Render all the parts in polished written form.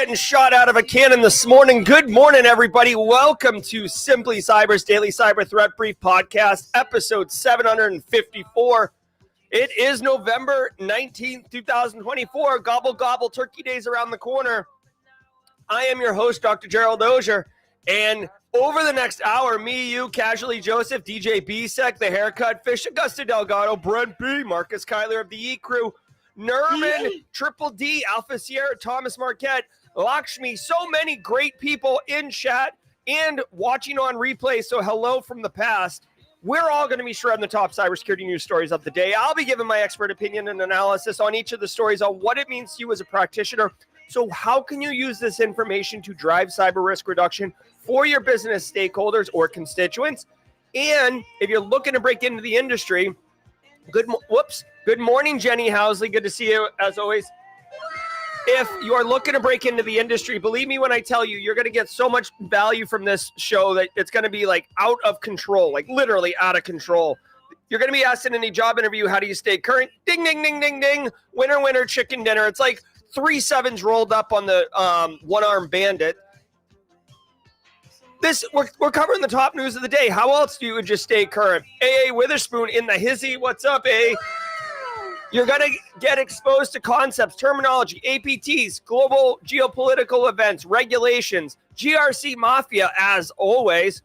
getting shot out of a cannon this morning. Good morning, everybody. Welcome to Simply Cyber's Daily Cyber Threat Brief Podcast, episode 754. It is November 19th, 2024. Gobble, gobble, turkey days around the corner. I am your host, Dr. Gerald Auger, and over the next hour, me, you, Casually Joseph, DJ B-Sec, The Haircut Fish, Augusta Delgado, Brent B, Marcus Kyler of the E-Crew, Nerman, Triple D, Alpha Sierra, Thomas Marquette, Lakshmi, so many great people in chat and watching on replay. So hello from the past. We're all going to be shredding the top cybersecurity news stories of the day. I'll be giving my expert opinion and analysis on each of the stories on what it means to you as a practitioner. So how can you use this information to drive cyber risk reduction for your business stakeholders or constituents? And if you're looking to break into the industry, good morning, Jenny Housley. Good to see you, as always. If you are looking to break into the industry, believe me when I tell you, you're going to get so much value from this show that it's going to be like out of control, like literally out of control. You're going to be asked in any job interview, how do you stay current? Ding, ding, ding, ding, ding. Winner, winner, chicken dinner. It's like 3 sevens rolled up on the one-armed bandit. We're covering the top news of the day. How else do you just stay current? A.A. Witherspoon in the hizzy. What's up, A? You're going to get exposed to concepts, terminology, APTs, global geopolitical events, regulations, GRC mafia, as always.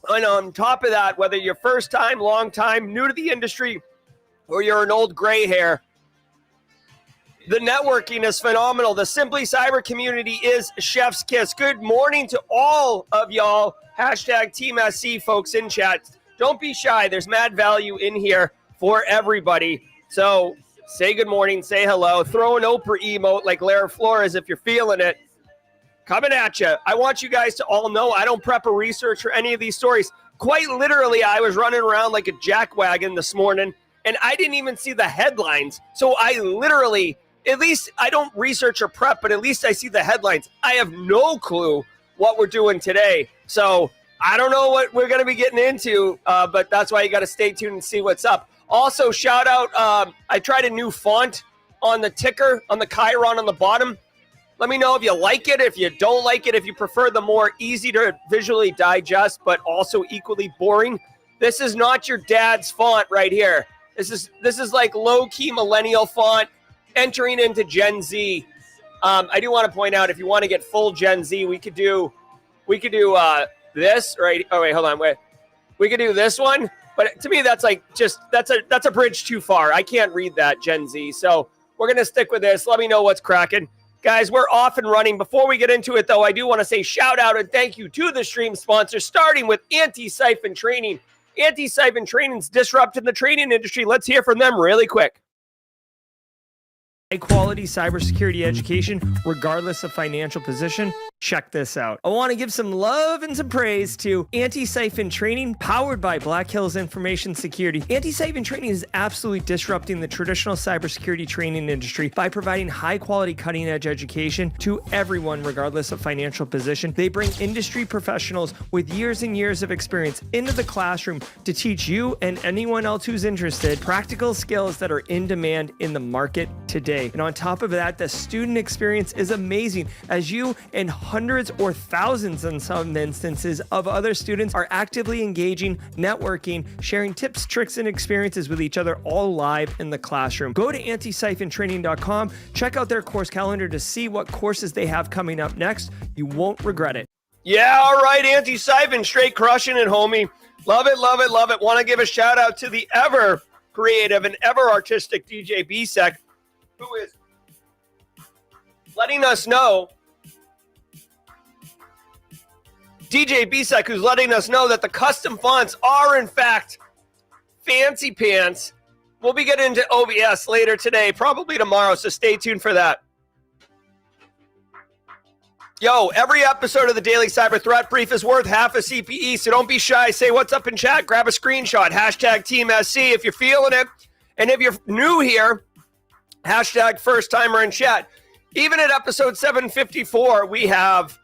And on top of that, whether you're first time, long time, new to the industry, or you're an old gray hair, the networking is phenomenal. The Simply Cyber community is chef's kiss. Good morning to all of y'all. Hashtag Team SC folks in chat. Don't be shy. There's mad value in here for everybody. So say good morning, say hello, throw an Oprah emote like Lara Flores if you're feeling it. Coming at you. I want you guys to all know I don't prep or research for any of these stories. Quite literally, I was running around like a jackwagon this morning, and I didn't even see the headlines. So I literally, at least I don't research or prep, but at least I see the headlines. I have no clue what we're doing today. So I don't know what we're going to be getting into, but that's why you got to stay tuned and see what's up. Also, shout out, I tried a new font on the ticker, on the Chiron on the bottom. Let me know if you like it, if you don't like it, if you prefer the more easy to visually digest, but also equally boring. This is not your dad's font right here. This is like low-key millennial font entering into Gen Z. I do want to point out, if you want to get full Gen Z, we could do this, right? Oh, wait, hold on, wait. We could do this one. But to me, that's like that's a bridge too far. I can't read that, Gen Z. So we're going to stick with this. Let me know what's cracking. Guys, we're off and running. Before we get into it, though, I do want to say shout out and thank you to the stream sponsors, starting with Antisyphon Training. Antisyphon Training's disrupting the training industry. Let's hear from them really quick. High-quality cybersecurity education, regardless of financial position. Check this out. I want to give some love and some praise to Antisyphon Training, powered by Black Hills Information Security. Antisyphon Training is absolutely disrupting the traditional cybersecurity training industry by providing high-quality, cutting-edge education to everyone, regardless of financial position. They bring industry professionals with years and years of experience into the classroom to teach you and anyone else who's interested practical skills that are in demand in the market today. And on top of that, the student experience is amazing, as you and hundreds or thousands in some instances of other students are actively engaging, networking, sharing tips, tricks, and experiences with each other, all live in the classroom. Go to antisyphontraining.com, check out their course calendar to see what courses they have coming up next. You won't regret it. Yeah, all right, Antisyphon, straight crushing it, homie. Love it, love it, love it. Want to give a shout out to the ever creative and ever artistic DJ B-Sec, who is letting us know, DJ B-Sec, who's letting us know that the custom fonts are, in fact, fancy pants. We'll be getting into OBS later today, probably tomorrow, so stay tuned for that. Yo, every episode of the Daily Cyber Threat Brief is worth half a CPE, so don't be shy. Say what's up in chat. Grab a screenshot. Hashtag Team SC if you're feeling it. And if you're new here, hashtag first timer in chat. Even at episode 754, we have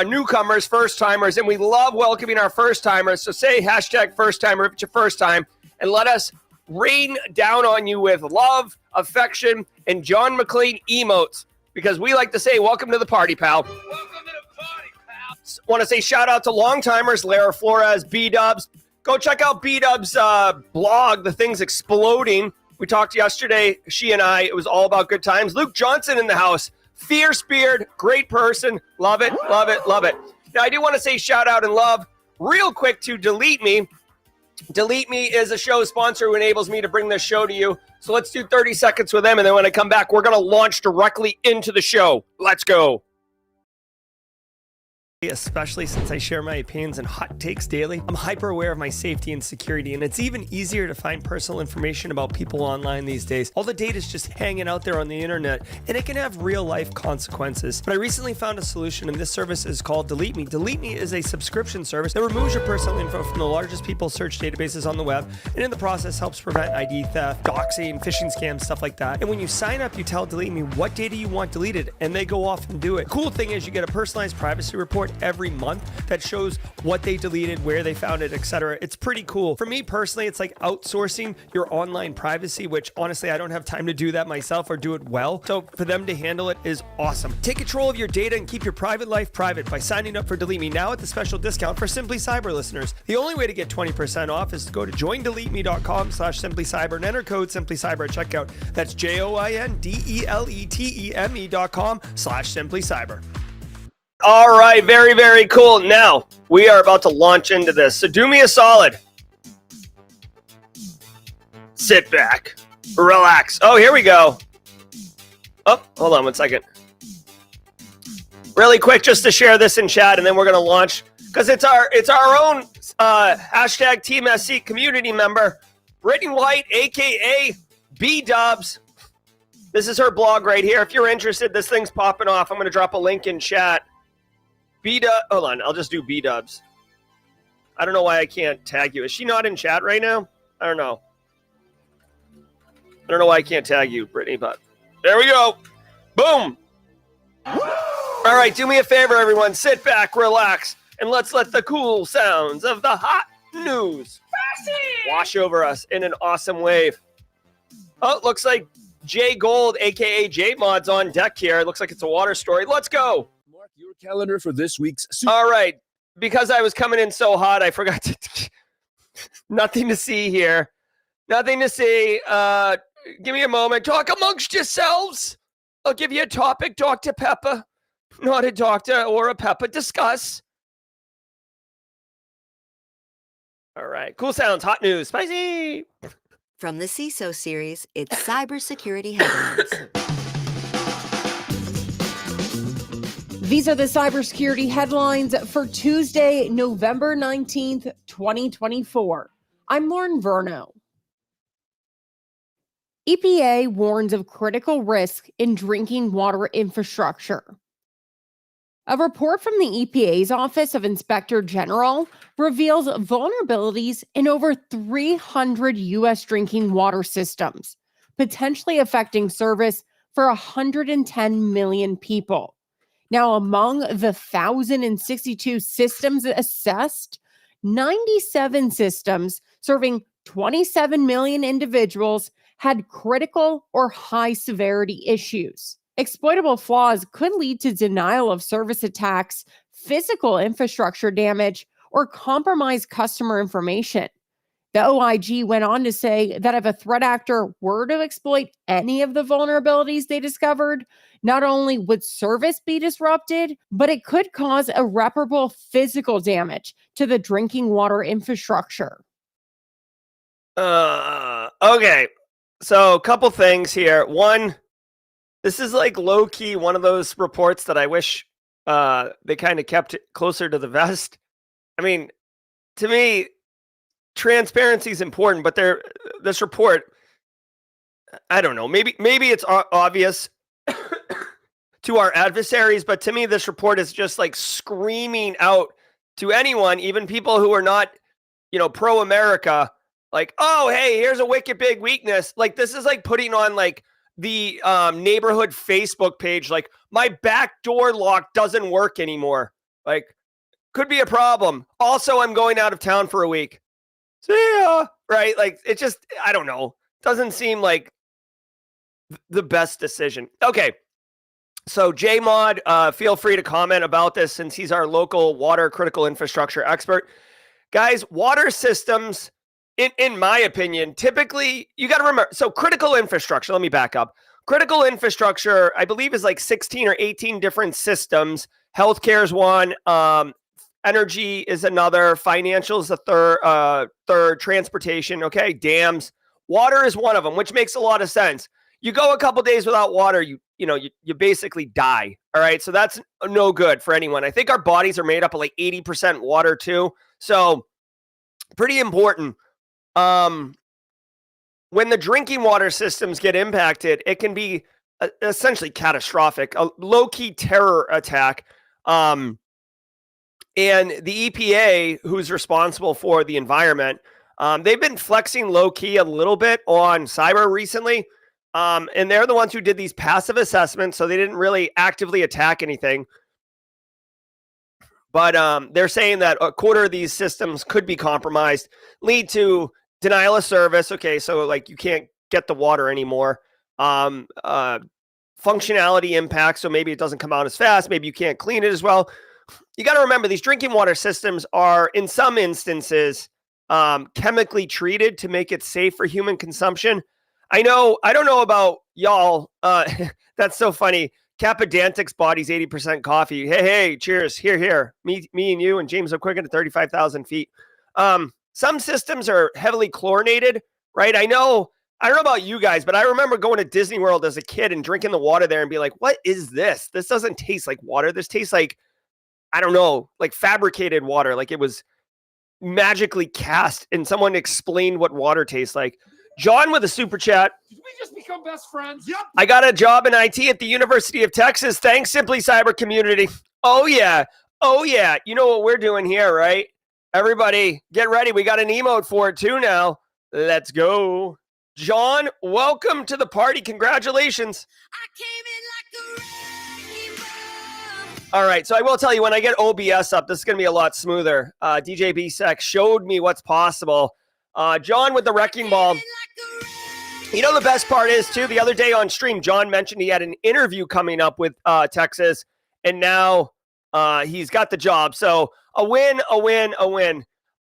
newcomers, first timers, and we love welcoming our first timers. So say hashtag first timer if it's your first time, and let us rain down on you with love, affection, and John McClane emotes. because we like to say, welcome to the party, pal. Welcome to the party, pal. Want to say shout out to long-timers, Lara Flores, B-Dubs. Go check out B-Dub's blog, The Thing's Exploding. We talked yesterday, she and I. It was all about good times. Luke Johnson in the house. Fierce beard, great person. Love it, love it, love it. Now, I do want to say shout out and love real quick to DeleteMe. DeleteMe is a show sponsor who enables me to bring this show to you. So let's do 30 seconds with them, and then when I come back, we're going to launch directly into the show. Let's go. Especially since I share my opinions and hot takes daily, I'm hyper aware of my safety and security, and it's even easier to find personal information about people online these days. All the data is just hanging out there on the internet, and it can have real life consequences. But I recently found a solution, and this service is called DeleteMe. DeleteMe is a subscription service that removes your personal info from the largest people search databases on the web, and in the process helps prevent ID theft, doxing, phishing scams, stuff like that. And when you sign up, you tell DeleteMe what data you want deleted, and they go off and do it. Cool thing is you get a personalized privacy report every month that shows what they deleted, where they found it, etc. It's pretty cool. For me personally, it's like outsourcing your online privacy, which honestly, I don't have time to do that myself or do it well. So for them to handle it is awesome. Take control of your data and keep your private life private by signing up for DeleteMe now at the special discount for Simply Cyber listeners. The only way to get 20% off is to go to joindeleteme.com/simplycyber and enter code simplycyber at checkout. That's joindeleteme.com/simplycyber. All right, very, very cool. Now, we are about to launch into this. So do me a solid. Sit back. Relax. Oh, here we go. Oh, hold on one second. Really quick, just to share this in chat, and then we're going to launch. Because it's our own hashtag Team SC community member, Brittany White, a.k.a. B-Dubs. This is her blog right here. If you're interested, this thing's popping off. I'm going to drop a link in chat. B-Dub, hold on, I'll just do B-Dubs. I don't know why I can't tag you. Is she not in chat right now? I don't know. I don't know why I can't tag you, Brittany, but there we go. Boom. All right, do me a favor, everyone. Sit back, relax, and let's let the cool sounds of the hot news wash over us in an awesome wave. Oh, it looks like Jay Gold, a.k.a. J-Mod's on deck here. It looks like it's a water story. Let's go. Your calendar for this week's All right, because I was coming in so hot, I forgot to nothing to see here. Nothing to see. Give me a moment. Talk amongst yourselves. I'll give you a topic, Dr. Pepper. Not a doctor or a pepper. Discuss. All right, cool sounds, hot news, spicy. From the CISO series, it's cybersecurity headlines. These are the cybersecurity headlines for Tuesday, November 19th, 2024. I'm Lauren Verno. EPA warns of critical risk in drinking water infrastructure. A report from the EPA's Office of Inspector General reveals vulnerabilities in over 300 U.S. drinking water systems, potentially affecting service for 110 million people. Now, among the 1,062 systems assessed, 97 systems serving 27 million individuals had critical or high severity issues. Exploitable flaws could lead to denial of service attacks, physical infrastructure damage, or compromised customer information. The OIG went on to say that if a threat actor were to exploit any of the vulnerabilities they discovered, not only would service be disrupted, but it could cause irreparable physical damage to the drinking water infrastructure. Okay. So a couple things here. One, this is like low-key one of those reports that I wish they kind of kept closer to the vest. I mean, to me, transparency is important, but this report, I don't know, maybe it's obvious to our adversaries, but to me, this report is just like screaming out to anyone, even people who are not, pro-America, like, oh, hey, here's a wicked big weakness. Like, this is like putting on like the neighborhood Facebook page, like, my back door lock doesn't work anymore. Like, could be a problem. Also, I'm going out of town for a week. See ya. Right? Like, it just, I don't know. Doesn't seem like the best decision. Okay. So JMod, feel free to comment about this since he's our local water critical infrastructure expert. Guys, water systems, in my opinion, typically, you got to remember, so critical infrastructure, let me back up. Critical infrastructure, I believe, is like 16 or 18 different systems. Healthcare is one, energy is another, financial is the third, transportation, okay, dams. Water is one of them, which makes a lot of sense. You go a couple days without water, you basically die. All right. So that's no good for anyone. I think our bodies are made up of like 80% water too. So pretty important. When the drinking water systems get impacted, it can be essentially catastrophic, a low-key terror attack. And the EPA, who's responsible for the environment, they've been flexing low-key a little bit on cyber recently. And they're the ones who did these passive assessments, so they didn't really actively attack anything. But they're saying that a quarter of these systems could be compromised, lead to denial of service. Okay, so like you can't get the water anymore. Functionality impact, so maybe it doesn't come out as fast. Maybe you can't clean it as well. You got to remember, these drinking water systems are, in some instances, chemically treated to make it safe for human consumption. I don't know about y'all. That's so funny. Capadantic's body's 80% coffee. Hey, cheers. Here. Me and you and James O'Quicken at 35,000 feet. Some systems are heavily chlorinated, right? I don't know about you guys, but I remember going to Disney World as a kid and drinking the water there and be like, what is this? This doesn't taste like water. This tastes like, I don't know, like fabricated water. Like it was magically cast and someone explained what water tastes like. John with a super chat. Did we just become best friends? Yep. I got a job in IT at the University of Texas. Thanks, Simply Cyber community. Oh, yeah. You know what we're doing here, right? Everybody, get ready. We got an emote for it, too, now. Let's go. John, welcome to the party. Congratulations. All right, so I will tell you, when I get OBS up, this is going to be a lot smoother. DJ B-Sec showed me what's possible. John with the wrecking ball. You know, the best part is, too, the other day on stream, John mentioned he had an interview coming up with Texas, and now he's got the job. So a win.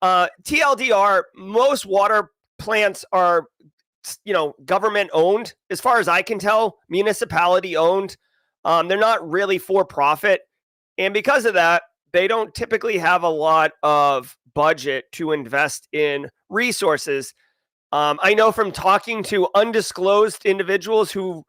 TLDR, most water plants are, government owned, as far as I can tell, municipality owned. They're not really for profit. And because of that, they don't typically have a lot of budget to invest in resources. I know from talking to undisclosed individuals who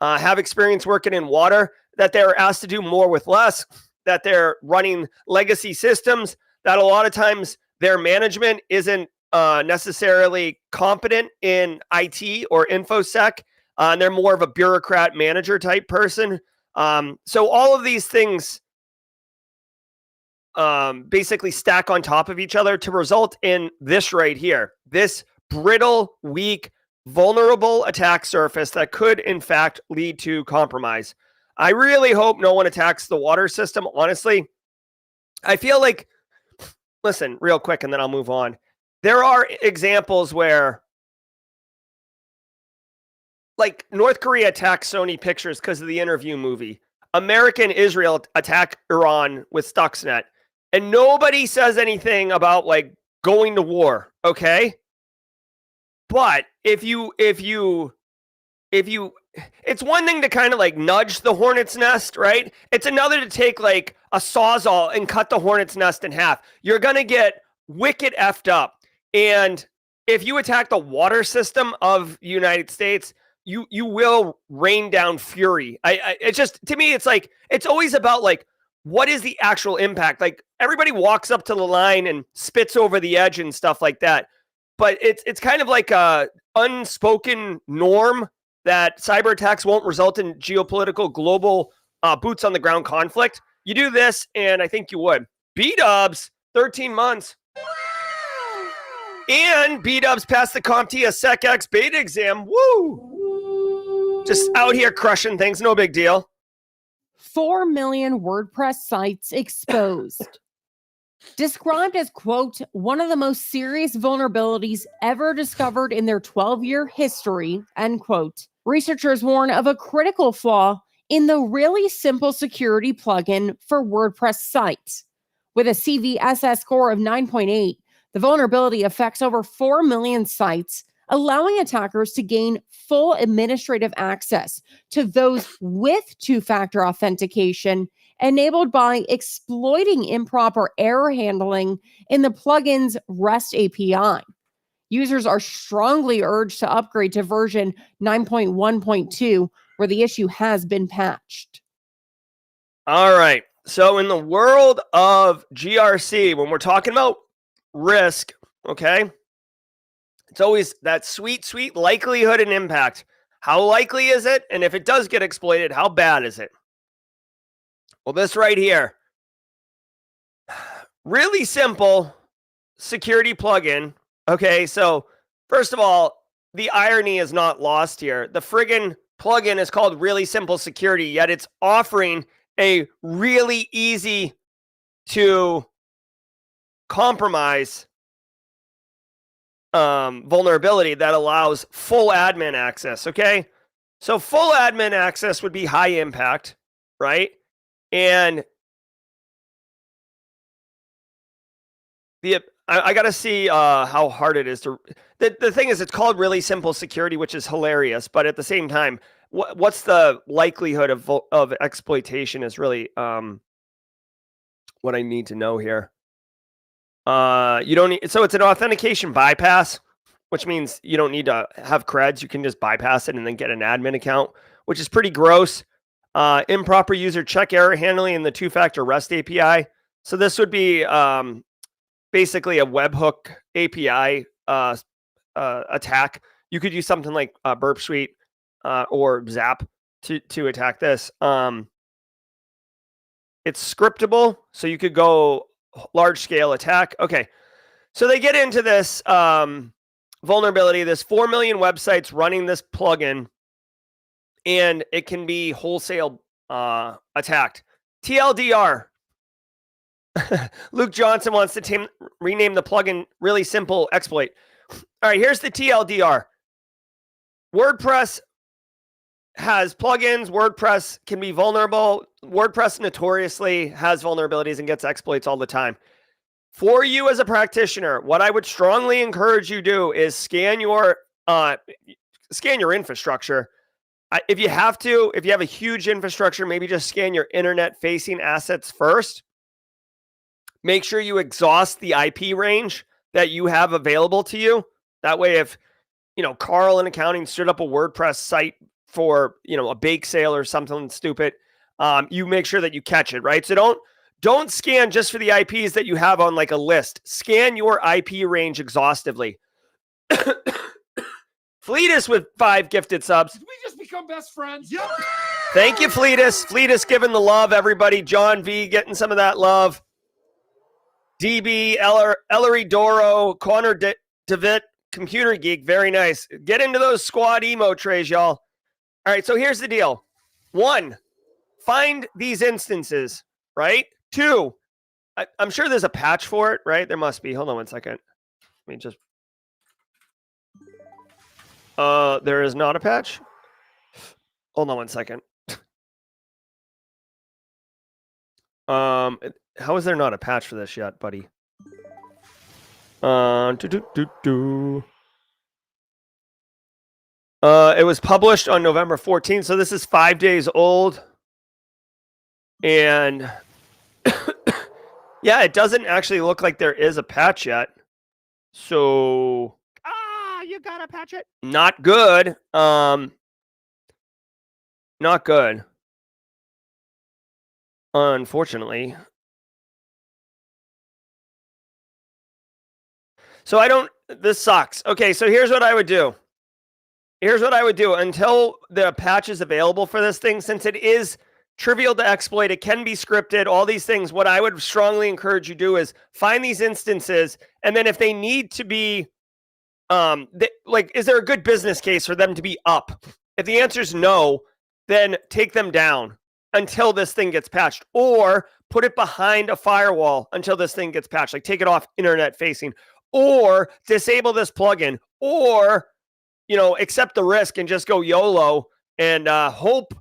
have experience working in water that they're asked to do more with less, that they're running legacy systems, that a lot of times their management isn't necessarily competent in IT or InfoSec, and they're more of a bureaucrat manager type person. So all of these things basically stack on top of each other to result in this right here, this brittle, weak, vulnerable attack surface that could, in fact, lead to compromise. I really hope no one attacks the water system, honestly. I feel like, listen, real quick, and then I'll move on. There are examples where, like, North Korea attacked Sony Pictures because of the Interview movie. America and Israel attack Iran with Stuxnet. And nobody says anything about, like, going to war, okay? But if you, it's one thing to kind of like nudge the hornet's nest, right? It's another to take like a sawzall and cut the hornet's nest in half. You're going to get wicked effed up. And if you attack the water system of the United States, you will rain down fury. It's just, to me, it's like, it's always about like, what is the actual impact? Like everybody walks up to the line and spits over the edge and stuff like that. But it's kind of like a unspoken norm that cyber attacks won't result in geopolitical global boots on the ground conflict. You do this, and I think you would. B-dubs, 13 months. And B-dubs passed the CompTIA SecX beta exam. Woo! Just out here crushing things, no big deal. 4 million WordPress sites exposed. Described as, quote, one of the most serious vulnerabilities ever discovered in their 12-year history, end quote. Researchers warn of a critical flaw in the Really Simple Security plugin for WordPress sites. With a CVSS score of 9.8, the vulnerability affects over 4 million sites, allowing attackers to gain full administrative access to those with two-factor authentication, enabled by exploiting improper error handling in the plugin's REST API. Users are strongly urged to upgrade to version 9.1.2, where the issue has been patched. All right. So in the world of GRC, when we're talking about risk, okay, it's always that sweet, sweet likelihood and impact. How likely is it? And if it does get exploited, how bad is it? Well, this right here, really simple security plugin. Okay, so first of all, the irony is not lost here. The friggin' plugin is called Really Simple Security, yet it's offering a really easy to compromise vulnerability that allows full admin access. Okay, so full admin access would be high impact, right? And I got to see how hard it is to. The thing is, it's called Really Simple Security, which is hilarious. But at the same time, what's the likelihood of exploitation is really what I need to know here. You don't need, so it's an authentication bypass, which means you don't need to have creds. You can just bypass it and then get an admin account, which is pretty gross. Improper user check error handling in the two-factor REST API. So this would be basically a webhook API attack. You could use something like Burp Suite or Zap to attack this. It's scriptable, so you could go large-scale attack. Okay, so they get into this vulnerability. There's 4 million websites running this plugin, and it can be wholesale attacked. TLDR. Luke Johnson wants to rename the plugin Really Simple Exploit. All right, here's the TLDR. WordPress has plugins. WordPress can be vulnerable. WordPress notoriously has vulnerabilities and gets exploits all the time. For you as a practitioner, what I would strongly encourage you do is scan your infrastructure. If you have a huge infrastructure, maybe just scan your internet-facing assets first. Make sure you exhaust the IP range that you have available to you. That way, if Carl in accounting stood up a WordPress site for a bake sale or something stupid, you make sure that you catch it, right? So don't scan just for the IPs that you have on like a list. Scan your IP range exhaustively. Fleetus with 5 gifted subs. Did we just become best friends? Yep. Thank you, Fleetus. Fleetus giving the love, everybody. John V getting some of that love. DB, Ellery Doro, Connor DeVitt, Computer Geek. Very nice. Get into those squad emo trays, y'all. All right, so here's the deal. 1, find these instances, right? 2, I'm sure there's a patch for it, right? There must be. Hold on one second. Let me just... there is not a patch? Hold on one second. How is there not a patch for this yet, buddy? It was published on November 14th, so this is 5 days old. And yeah, it doesn't actually look like there is a patch yet. So you gotta patch it. Not good. Not good. Unfortunately. So this sucks. Okay, so here's what I would do. Until the patch is available for this thing, since it is trivial to exploit, it can be scripted, all these things. What I would strongly encourage you to do is find these instances, and then if they need to be, is there a good business case for them to be up? If the answer is no, then take them down until this thing gets patched, or put it behind a firewall until this thing gets patched. Like take it off internet facing, or disable this plugin, or accept the risk and just go YOLO and hope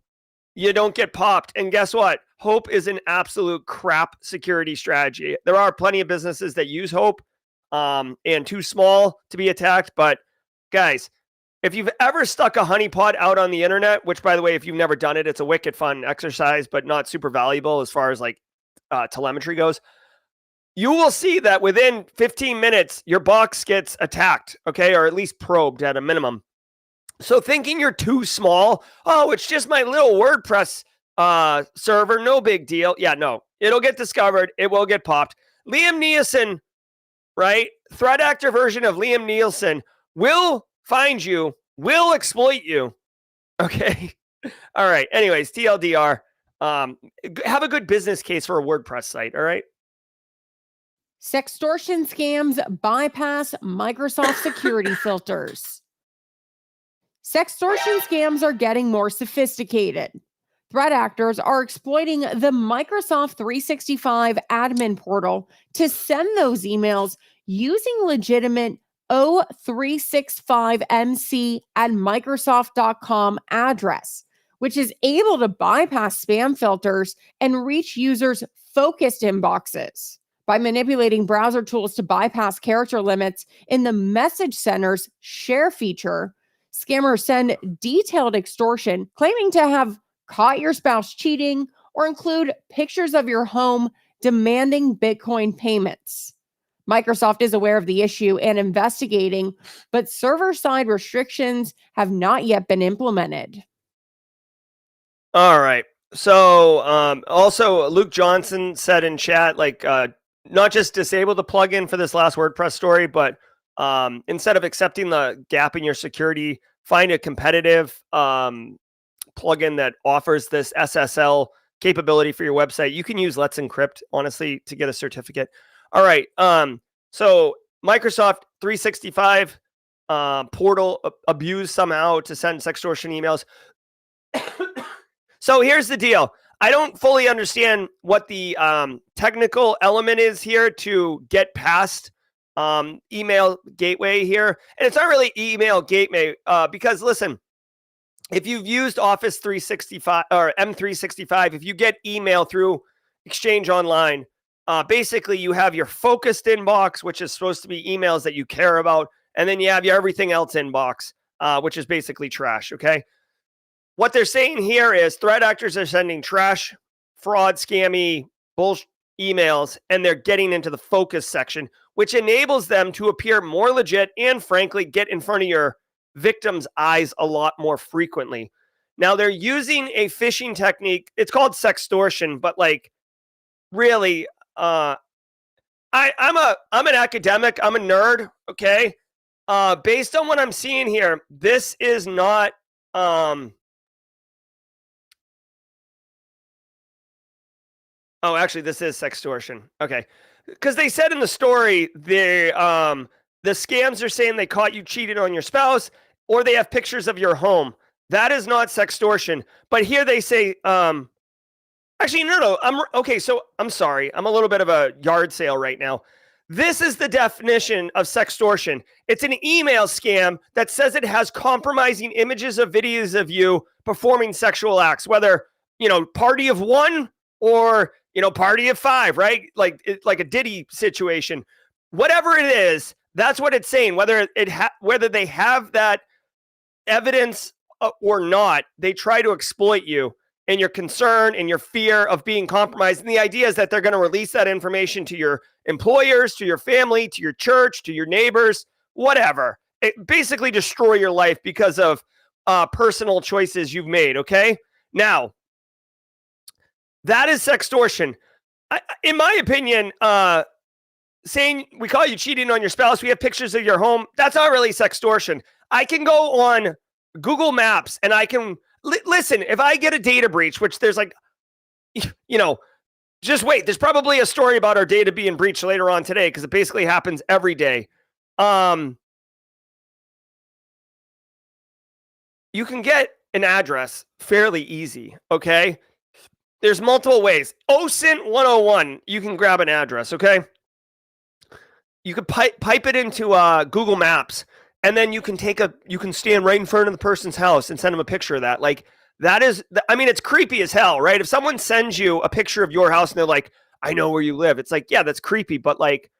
you don't get popped. And guess what? Hope is an absolute crap security strategy. There are plenty of businesses that use Hope and too small to be attacked. But guys, if you've ever stuck a honeypot out on the internet, which by the way, if you've never done it, it's a wicked fun exercise, but not super valuable as far as like telemetry goes. You will see that within 15 minutes, your box gets attacked, okay? Or at least probed at a minimum. So thinking you're too small, oh, it's just my little WordPress server, no big deal. Yeah, no, it'll get discovered. It will get popped. Liam Neeson, right? Threat actor version of Liam Neeson will find you, will exploit you. Okay. All right. Anyways, TLDR. Have a good business case for a WordPress site. All right. Sextortion scams bypass Microsoft security filters. Sextortion scams are getting more sophisticated. Threat actors are exploiting the Microsoft 365 admin portal to send those emails using legitimate O365mc@microsoft.com address, which is able to bypass spam filters and reach users' focused inboxes. By manipulating browser tools to bypass character limits in the message center's share feature, scammers send detailed extortion claiming to have caught your spouse cheating or include pictures of your home demanding Bitcoin payments. Microsoft is aware of the issue and investigating, but server-side restrictions have not yet been implemented. All right. So also Luke Johnson said in chat, like, not just disable the plugin for this last WordPress story, but instead of accepting the gap in your security, find a competitive plugin that offers this SSL capability for your website. You can use Let's Encrypt, honestly, to get a certificate. All right. So Microsoft 365 portal abused somehow to send sextortion emails. So here's the deal. I don't fully understand what the technical element is here to get past email gateway here. And it's not really email gateway because listen, if you've used Office 365 or M365, if you get email through Exchange Online, basically you have your focused inbox, which is supposed to be emails that you care about. And then you have your everything else inbox, which is basically trash. Okay. What they're saying here is threat actors are sending trash, fraud, scammy, bullshit emails, and they're getting into the focus section, which enables them to appear more legit and, frankly, get in front of your victim's eyes a lot more frequently. Now, they're using a phishing technique. It's called sextortion, but like, really, I'm an academic. I'm a nerd. Okay, based on what I'm seeing here, this is not. Oh, actually, this is sextortion. Okay. Because they said in the story, the scams are saying they caught you cheating on your spouse, or they have pictures of your home. That is not sextortion. But here they say, actually, no. So I'm sorry. I'm a little bit of a yard sale right now. This is the definition of sextortion. It's an email scam that says it has compromising images of videos of you performing sexual acts, whether, party of one or, party of five, right? Like a Diddy situation, whatever it is, that's what it's saying. Whether they have that evidence or not, they try to exploit you and your concern and your fear of being compromised. And the idea is that they're going to release that information to your employers, to your family, to your church, to your neighbors, whatever. It basically destroy your life because of personal choices you've made. Okay. Now, that is sextortion. In my opinion, saying we call you cheating on your spouse, we have pictures of your home, that's not really sextortion. I can go on Google Maps and I can listen. If I get a data breach, which there's like, just wait. There's probably a story about our data being breached later on today because it basically happens every day. You can get an address fairly easy. Okay. There's multiple ways. OSINT 101, you can grab an address, okay? You could pipe it into Google Maps, and then you can stand right in front of the person's house and send them a picture of that. Like, I mean, it's creepy as hell, right? If someone sends you a picture of your house and they're like, I know where you live. It's like, yeah, that's creepy, but like,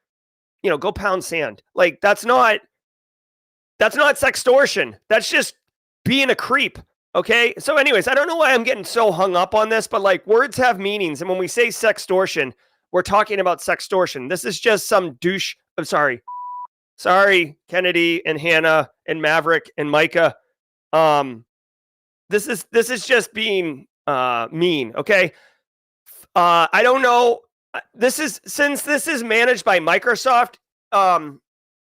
go pound sand. Like, that's not sextortion. That's just being a creep. Okay. So anyways, I don't know why I'm getting so hung up on this, but like, words have meanings. And when we say sextortion, we're talking about sextortion. This is just some douche. I'm sorry, Kennedy and Hannah and Maverick and Micah. This is just being mean. Okay. I don't know. Since this is managed by Microsoft,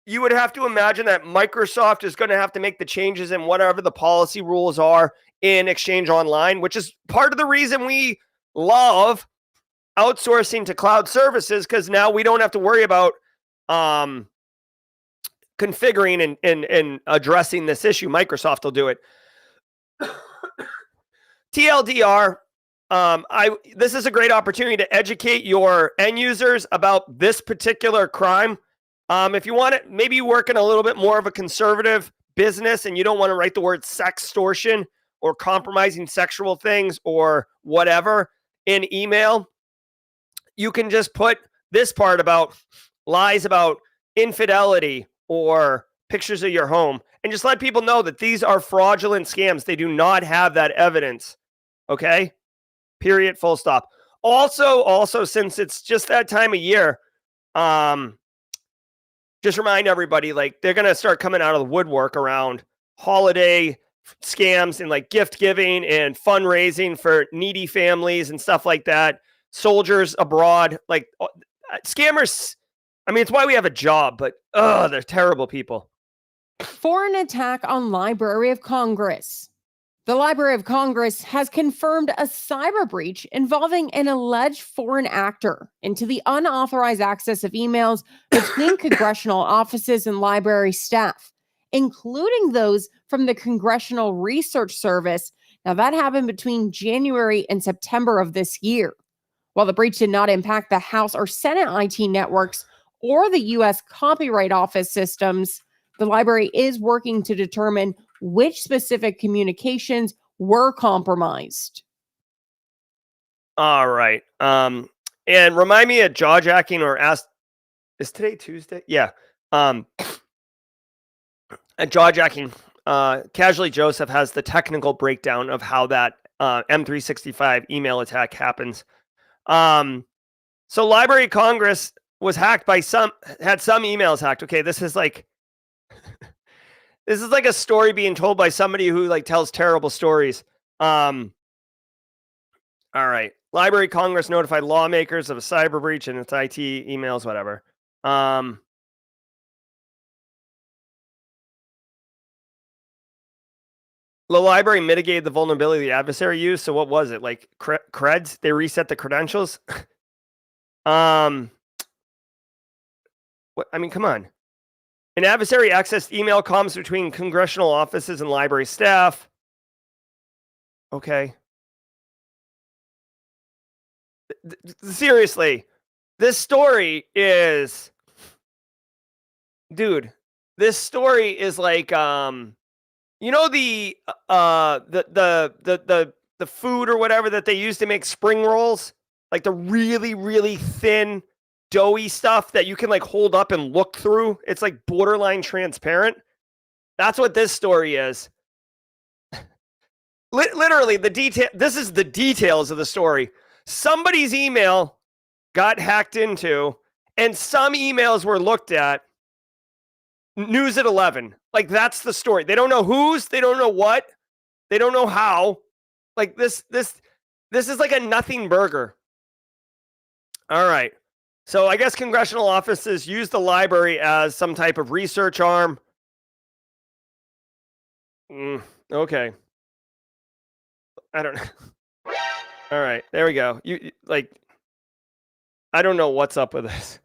you would have to imagine that Microsoft is going to have to make the changes in whatever the policy rules are in Exchange Online, which is part of the reason we love outsourcing to cloud services, because now we don't have to worry about configuring and addressing this issue. Microsoft will do it. TLDR, this is a great opportunity to educate your end users about this particular crime. If you want it, maybe you work in a little bit more of a conservative business and you don't want to write the word sextortion or compromising sexual things or whatever in email, you can just put this part about lies about infidelity or pictures of your home and just let people know that these are fraudulent scams. They do not have that evidence. Okay? Period. Full stop. Also, since it's just that time of year, just remind everybody, like, they're going to start coming out of the woodwork around holiday scams and like gift giving and fundraising for needy families and stuff like that. Soldiers abroad, like scammers. I mean, it's why we have a job, but they're terrible people. For an attack on Library of Congress. The Library of Congress has confirmed a cyber breach involving an alleged foreign actor into the unauthorized access of emails between congressional offices and library staff, including those from the Congressional Research Service. Now, that happened between January and September of this year. While the breach did not impact the House or Senate IT networks or the U.S. Copyright Office systems, the library is working to determine which specific communications were compromised. All right. And remind me of jawjacking or ask, is today Tuesday? Yeah. Jawjacking. Casually Joseph has the technical breakdown of how that M365 email attack happens. So Library of Congress was hacked by had some emails hacked. Okay, this is like a story being told by somebody who like tells terrible stories. All right. Library of Congress notified lawmakers of a cyber breach in its IT emails, whatever. The library mitigated the vulnerability the adversary used. So what was it? Like creds? They reset the credentials? What? I mean, come on. An adversary accessed email comms between congressional offices and library staff. Okay. Seriously, this story is, dude. This story is like, you know, the food or whatever that they use to make spring rolls, like the really, really thin, doughy stuff that you can like hold up and look through. It's like borderline transparent. That's what this story is. Literally, this is the details of the story. Somebody's email got hacked into, and some emails were looked at. News at 11. Like, that's the story. They don't know whose, they don't know what, they don't know how. Like, this is like a nothing burger. All right. So I guess congressional offices use the library as some type of research arm. Okay. I don't know. All right, there we go. You like, I don't know what's up with this.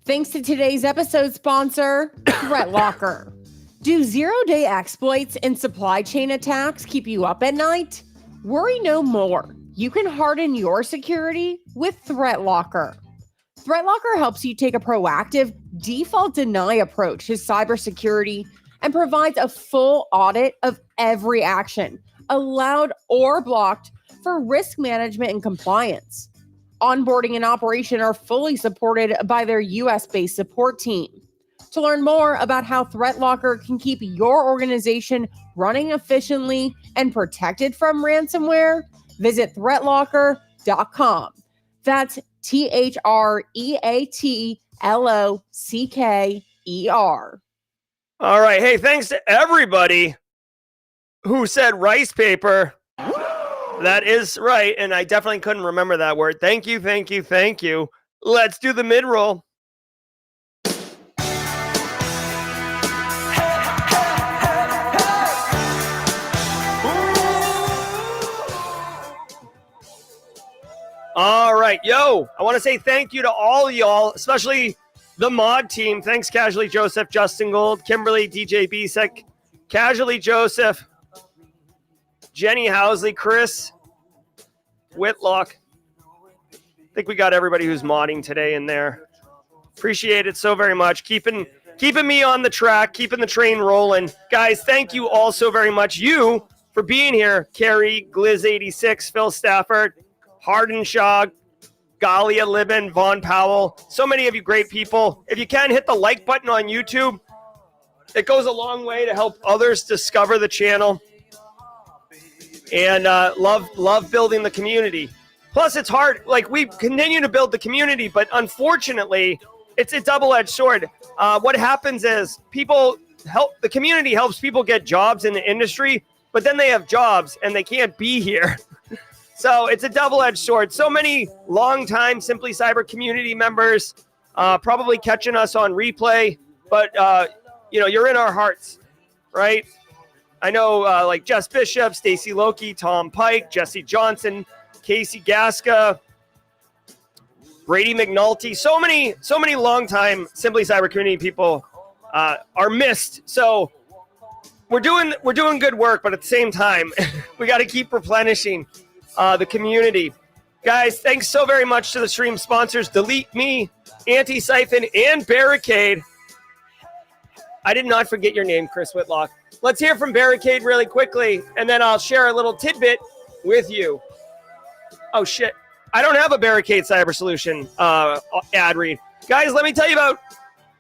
Thanks to today's episode sponsor, ThreatLocker. Do zero-day exploits and supply chain attacks keep you up at night? Worry no more. You can harden your security with ThreatLocker. ThreatLocker helps you take a proactive, default deny approach to cybersecurity and provides a full audit of every action, allowed or blocked, for risk management and compliance. Onboarding and operation are fully supported by their US-based support team. To learn more about how ThreatLocker can keep your organization running efficiently and protected from ransomware, visit ThreatLocker.com. That's ThreatLocker. All right. Hey, thanks to everybody who said rice paper. That is right. And I definitely couldn't remember that word. Thank you, thank you, thank you. Let's do the mid-roll. All right. Yo, I want to say thank you to all y'all, especially the mod team. Thanks, Casually Joseph, Justin Gold, Kimberly, DJ Bisek, Casually Joseph, Jenny Housley, Chris Whitlock. I think we got everybody who's modding today in there. Appreciate it so very much. Keeping me on the track, keeping the train rolling. Guys, thank you all so very much. You for being here. Carrie, Gliz86, Phil Stafford, Hardenshaw, Galia Libin, Vaughn Powell. So many of you great people. If you can, hit the like button on YouTube. It goes a long way to help others discover the channel. And love building the community. Plus, it's hard. Like, we continue to build the community, but unfortunately, it's a double-edged sword. What happens is the community helps people get jobs in the industry, but then they have jobs and they can't be here. So it's a double-edged sword. So many long-time Simply Cyber community members probably catching us on replay, but you're in our hearts, right? I know like Jess Bishop, Stacy Loki, Tom Pike, Jesse Johnson, Casey Gasca, Brady McNulty. So many long-time Simply Cyber community people are missed. So we're doing good work, but at the same time, we got to keep replenishing the community. Guys, thanks so very much to the stream sponsors, DeleteMe, Antisyphon, and Barricade. I did not forget your name, Chris Whitlock. Let's hear from Barricade really quickly, and then I'll share a little tidbit with you. Oh, shit. I don't have a Barricade Cyber Solution ad read. Guys, let me tell you about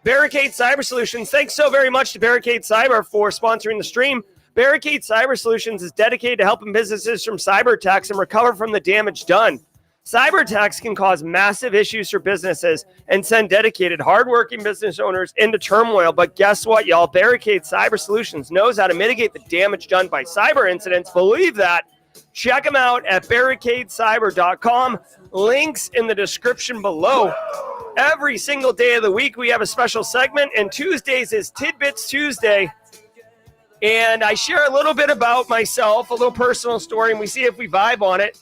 Barricade Cyber Solutions. Thanks so very much to Barricade Cyber for sponsoring the stream. Barricade Cyber Solutions is dedicated to helping businesses from cyber attacks and recover from the damage done. Cyber attacks can cause massive issues for businesses and send dedicated, hardworking business owners into turmoil. But guess what, y'all? Barricade Cyber Solutions knows how to mitigate the damage done by cyber incidents. Believe that. Check them out at barricadecyber.com. Links in the description below. Every single day of the week, we have a special segment, and Tuesdays is Tidbits Tuesday. And I share a little bit about myself, a little personal story, and we see if we vibe on it.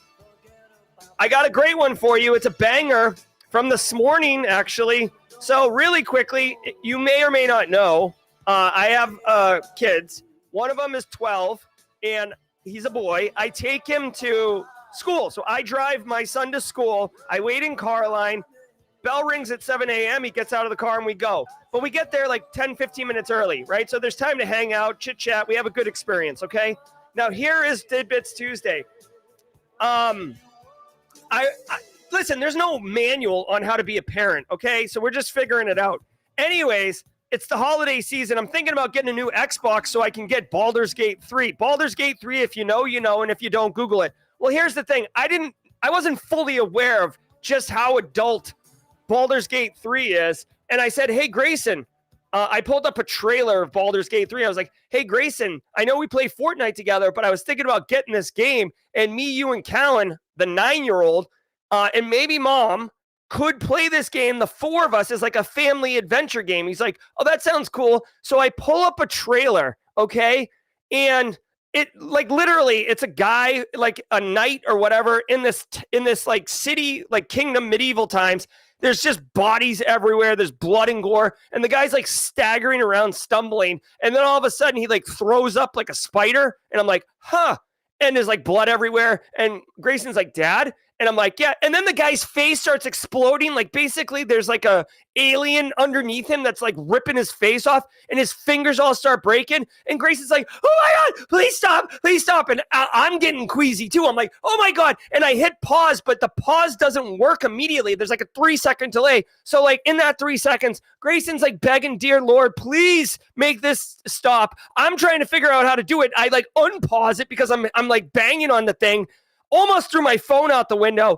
I got a great one for you. It's a banger from this morning, actually. So really quickly, you may or may not know, I have kids. One of them is 12, and he's a boy. I take him to school. So I drive my son to school. I wait in car line. Bell rings at 7 a.m. He gets out of the car and we go. But we get there like 10, 15 minutes early, right? So there's time to hang out, chit chat. We have a good experience, okay? Now here is Tidbits Tuesday. Listen, there's no manual on how to be a parent, okay? So we're just figuring it out. Anyways, it's the holiday season. I'm thinking about getting a new Xbox so I can get Baldur's Gate 3. Baldur's Gate 3, if you know, you know, and if you don't, Google it. Well, here's the thing. I wasn't fully aware of just how adult Baldur's Gate 3 is. And I said, hey, Grayson, I pulled up a trailer of Baldur's Gate 3. I was like, hey, Grayson, I know we play Fortnite together, but I was thinking about getting this game, and me, you, and Callan, the 9-year-old, and maybe mom could play this game. The four of us is like a family adventure game. He's like, oh, that sounds cool. So I pull up a trailer, okay? And it like literally it's a guy, like a knight or whatever in this like city, like kingdom, medieval times. There's just bodies everywhere. There's blood and gore. And the guy's like staggering around, stumbling. And then all of a sudden he like throws up like a spider. And I'm like, huh. And there's like blood everywhere. And Grayson's like, Dad. And I'm like, yeah. And then the guy's face starts exploding. Like basically there's like a alien underneath him that's like ripping his face off and his fingers all start breaking. And Grace is like, oh my God, please stop. And I'm getting queasy too. I'm like, oh my God. And I hit pause, but the pause doesn't work immediately. There's like a 3-second delay. So like in that 3 seconds, Grayson's like begging, dear Lord, please make this stop. I'm trying to figure out how to do it. I like unpause it because I'm like banging on the thing. Almost threw my phone out the window.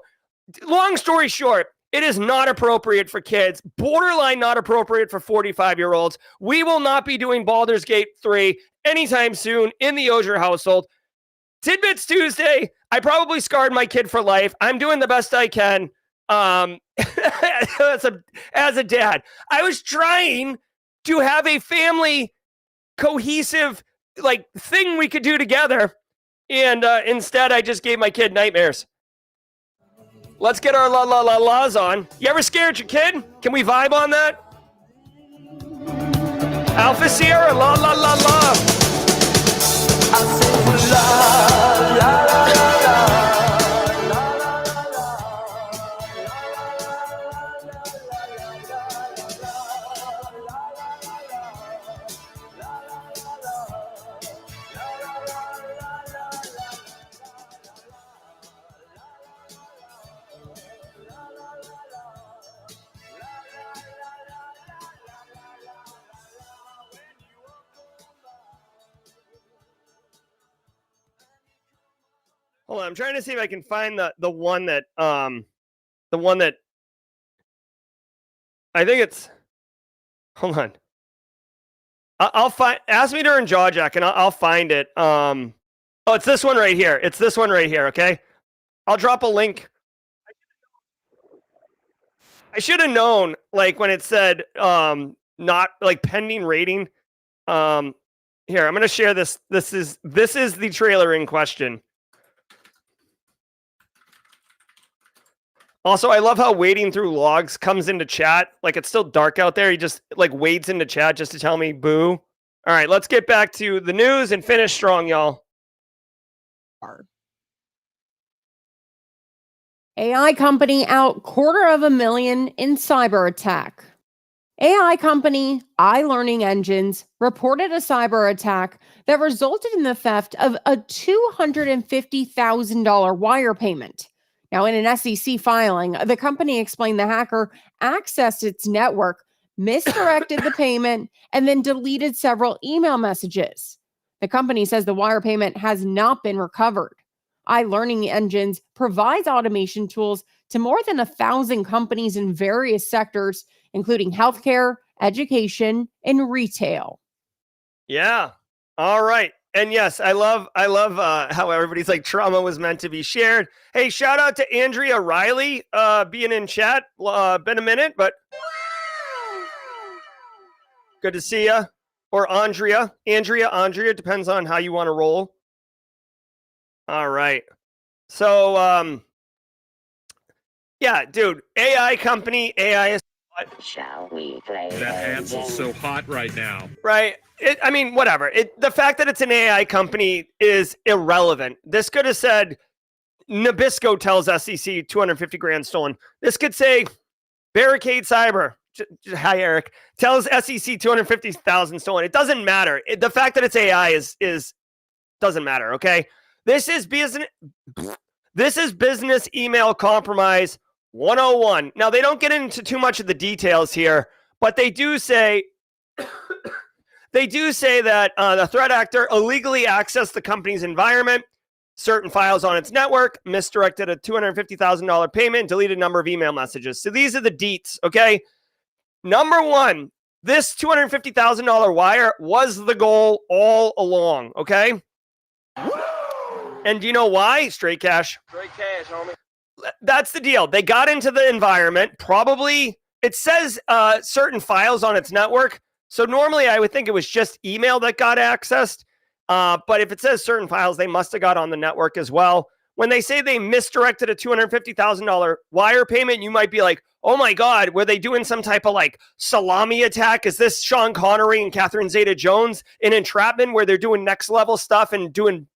Long story short, it is not appropriate for kids, borderline not appropriate for 45-year-olds. We will not be doing Baldur's Gate 3 anytime soon in the Auger household. Tidbits Tuesday, I probably scarred my kid for life. I'm doing the best I can as a dad. I was trying to have a family cohesive like thing we could do together. And instead, I just gave my kid nightmares. Let's get our laws on. You ever scared your kid? Can we vibe on that? Alpha Sierra, la. I say la, la, la, la. Hold on, I'm trying to see if I can find the one that I think it's. Hold on. I'll find. Ask me during Jaw Jack, and I'll find it. Oh, it's this one right here. Okay, I'll drop a link. I should have known, like when it said not like pending rating. Here, I'm gonna share this. This is the trailer in question. Also, I love how wading through logs comes into chat. Like, it's still dark out there. He just, like, wades into chat just to tell me boo. All right, let's get back to the news and finish strong, y'all. AI company out $250,000 in cyber attack. AI company iLearning Engines reported a cyber attack that resulted in the theft of a $250,000 wire payment. Now, in an SEC filing, the company explained the hacker accessed its network, misdirected the payment, and then deleted several email messages. The company says the wire payment has not been recovered. iLearning Engines provides automation tools to more than 1,000 companies in various sectors, including healthcare, education, and retail. Yeah. All right. And yes, I love how everybody's like trauma was meant to be shared. Hey, shout out to Andrea Riley being in chat. Been a minute, but good to see you. Or Andrea, depends on how you want to roll. All right. So, yeah, dude, AI company, AI is hot. Shall we play? That Hansel's so hot right now. Right. I mean, whatever. The fact that it's an AI company is irrelevant. This could have said Nabisco tells SEC 250 grand stolen. This could say Barricade Cyber. Hi, Eric. Tells SEC 250,000 stolen. It doesn't matter. The fact that it's AI is doesn't matter. Okay. This is business email compromise 101. Now, they don't get into too much of the details here, but they do say that the threat actor illegally accessed the company's environment, certain files on its network, misdirected a $250,000 payment, deleted a number of email messages. So these are the deets, okay? Number one, this $250,000 wire was the goal all along, okay? And do you know why? Straight cash. Straight cash, homie. That's the deal. They got into the environment. Probably, it says certain files on its network. So normally I would think it was just email that got accessed. But if it says certain files, they must have got on the network as well. When they say they misdirected a $250,000 wire payment, you might be like, oh my God, were they doing some type of like salami attack? Is this Sean Connery and Catherine Zeta-Jones in Entrapment where they're doing next level stuff and doing,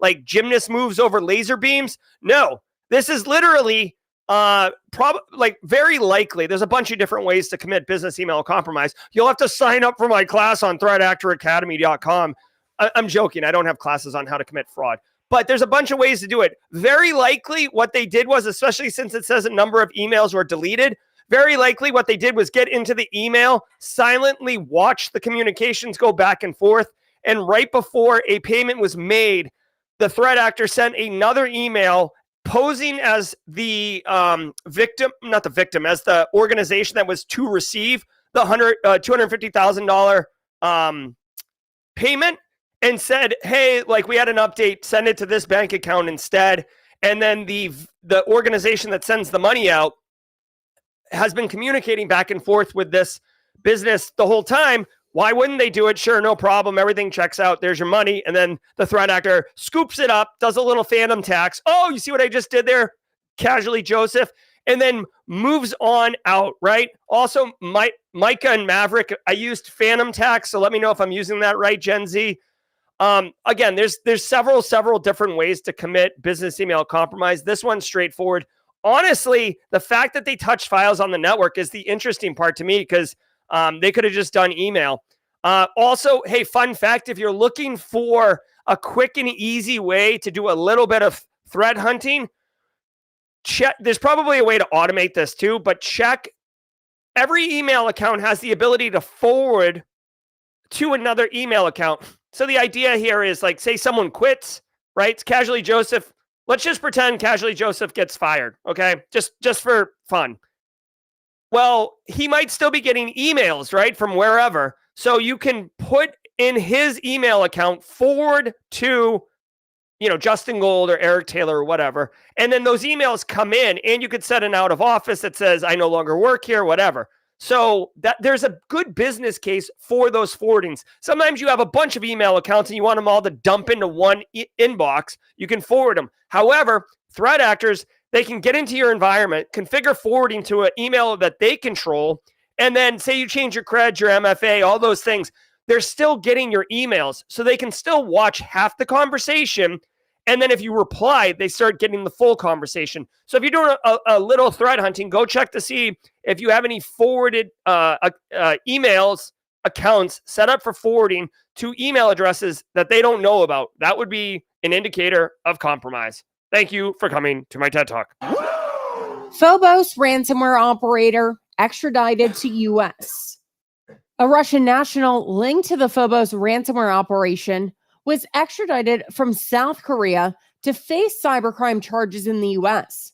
like gymnast moves over laser beams? No, This is literally very likely. There's a bunch of different ways to commit business email compromise. You'll have to sign up for my class on threatactoracademy.com. I'm joking. I don't have classes on how to commit fraud, but there's a bunch of ways to do it. Very likely what they did was, especially since it says a number of emails were deleted, very likely what they did was get into the email, silently watch the communications go back and forth, and right before a payment was made, the threat actor sent another email posing as the victim, not the victim, as the organization that was to receive the $250,000 payment, and said, hey, like, we had an update, send it to this bank account instead. And then the organization that sends the money out has been communicating back and forth with this business the whole time. Why wouldn't they do it? Sure, no problem. Everything checks out. There's your money. And then the threat actor scoops it up, does a little phantom tax. Oh, you see what I just did there? Casually, Joseph. And then moves on out, right? Also, Micah and Maverick, I used phantom tax. So let me know if I'm using that right, Gen Z. Again, there's several different ways to commit business email compromise. This one's straightforward. Honestly, the fact that they touch files on the network is the interesting part to me, because they could have just done email. Also, hey, fun fact, if you're looking for a quick and easy way to do a little bit of threat hunting, there's probably a way to automate this too, but check. Every email account has the ability to forward to another email account. So the idea here is, like, say someone quits, right? It's Casually Joseph. Let's just pretend Casually Joseph gets fired, okay? Just for fun. Well, he might still be getting emails, right, from wherever. So you can put in his email account forward to, Justin Gold or Eric Taylor or whatever. And then those emails come in, and you could set an out of office that says, I no longer work here, whatever. So that there's a good business case for those forwardings. Sometimes you have a bunch of email accounts and you want them all to dump into one inbox. You can forward them. However, threat actors, they can get into your environment, configure forwarding to an email that they control, and then say you change your creds, your MFA, all those things. They're still getting your emails, so they can still watch half the conversation. And then if you reply, they start getting the full conversation. So if you're doing a little threat hunting, go check to see if you have any forwarded emails accounts set up for forwarding to email addresses that they don't know about. That would be an indicator of compromise. Thank you for coming to my TED Talk. Phobos ransomware operator extradited to U.S. A Russian national linked to the Phobos ransomware operation was extradited from South Korea to face cybercrime charges in the U.S.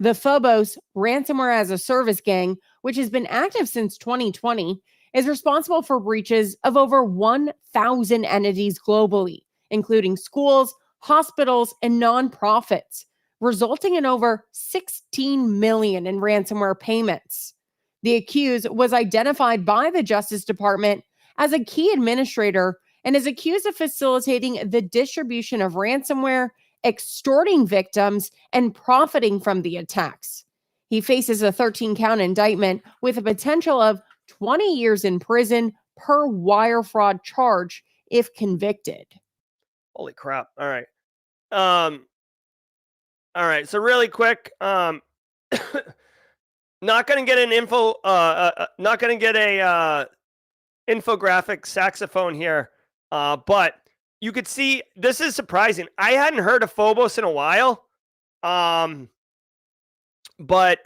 The Phobos ransomware as a service gang, which has been active since 2020, is responsible for breaches of over 1,000 entities globally, including schools, hospitals, and nonprofits, resulting in over $16 million in ransomware payments. The accused was identified by the Justice Department as a key administrator and is accused of facilitating the distribution of ransomware, extorting victims, and profiting from the attacks. He faces a 13-count indictment with a potential of 20 years in prison per wire fraud charge if convicted. Holy crap. All right. All right. So really quick, not going to get an infographic saxophone here. But you could see, this is surprising. I hadn't heard of Phobos in a while. But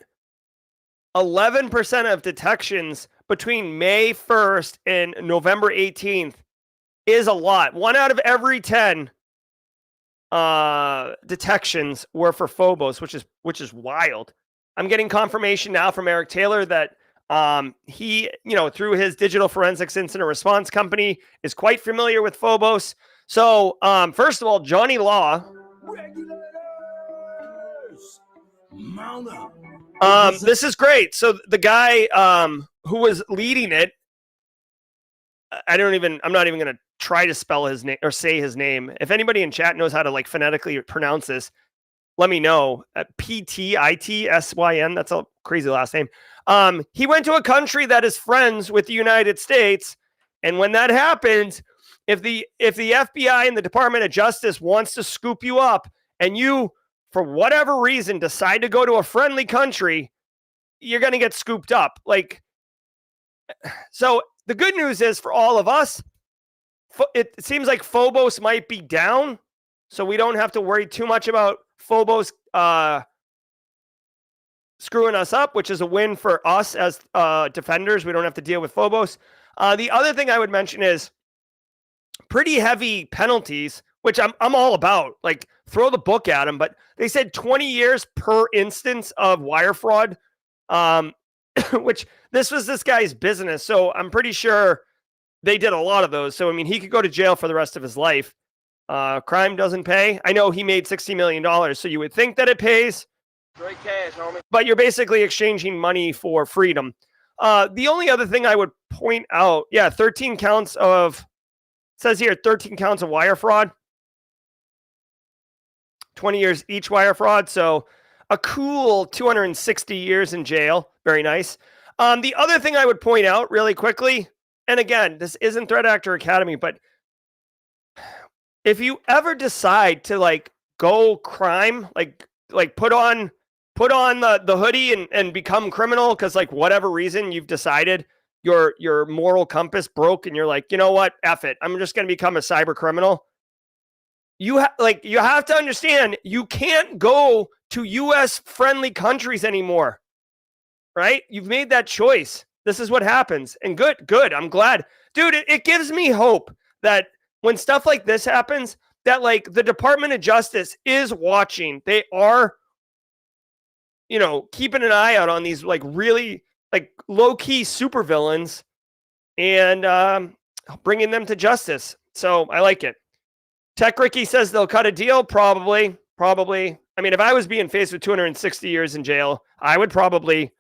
11% of detections between May 1st and November 18th is a lot. 1 out of every 10 detections were for Phobos, which is wild. I'm getting confirmation now from Eric Taylor that he, through his digital forensics incident response company, is quite familiar with Phobos. So, first of all, Johnny Law. This is great. So the guy who was leading it, I'm not even going to try to spell his name or say his name. If anybody in chat knows how to phonetically pronounce this, let me know. P-T-I-T-S-Y-N. That's a crazy last name. He went to a country that is friends with the United States. And when that happens, if the FBI and the Department of Justice wants to scoop you up and you, for whatever reason, decide to go to a friendly country, you're going to get scooped up. Like, so the good news is for all of us, it seems like Phobos might be down, so we don't have to worry too much about Phobos screwing us up, which is a win for us as defenders. We don't have to deal with Phobos. The other thing I would mention is pretty heavy penalties, which I'm all about. Like, throw the book at them, but they said 20 years per instance of wire fraud, which this was this guy's business. So I'm pretty sure they did a lot of those. So, I mean, he could go to jail for the rest of his life. Crime doesn't pay. I know he made $60 million, so you would think that it pays. Great cash, homie. But you're basically exchanging money for freedom. The only other thing I would point out, 13 counts of, says here, 13 counts of wire fraud. 20 years each wire fraud. So a cool 260 years in jail. Very nice. The other thing I would point out really quickly, and again, this isn't Threat Actor Academy, but if you ever decide to like go crime, like put on the hoodie and become criminal because like whatever reason you've decided your moral compass broke and you're like, you know what, F it, I'm just going to become a cyber criminal. You have to understand, you can't go to US friendly countries anymore, right? You've made that choice. This is what happens. And good. I'm glad. Dude, it gives me hope that when stuff like this happens, that like the Department of Justice is watching. They are, keeping an eye out on these like really like low-key supervillains and bringing them to justice. So I like it. Tech Ricky says they'll cut a deal. Probably. I mean, if I was being faced with 260 years in jail, I would probably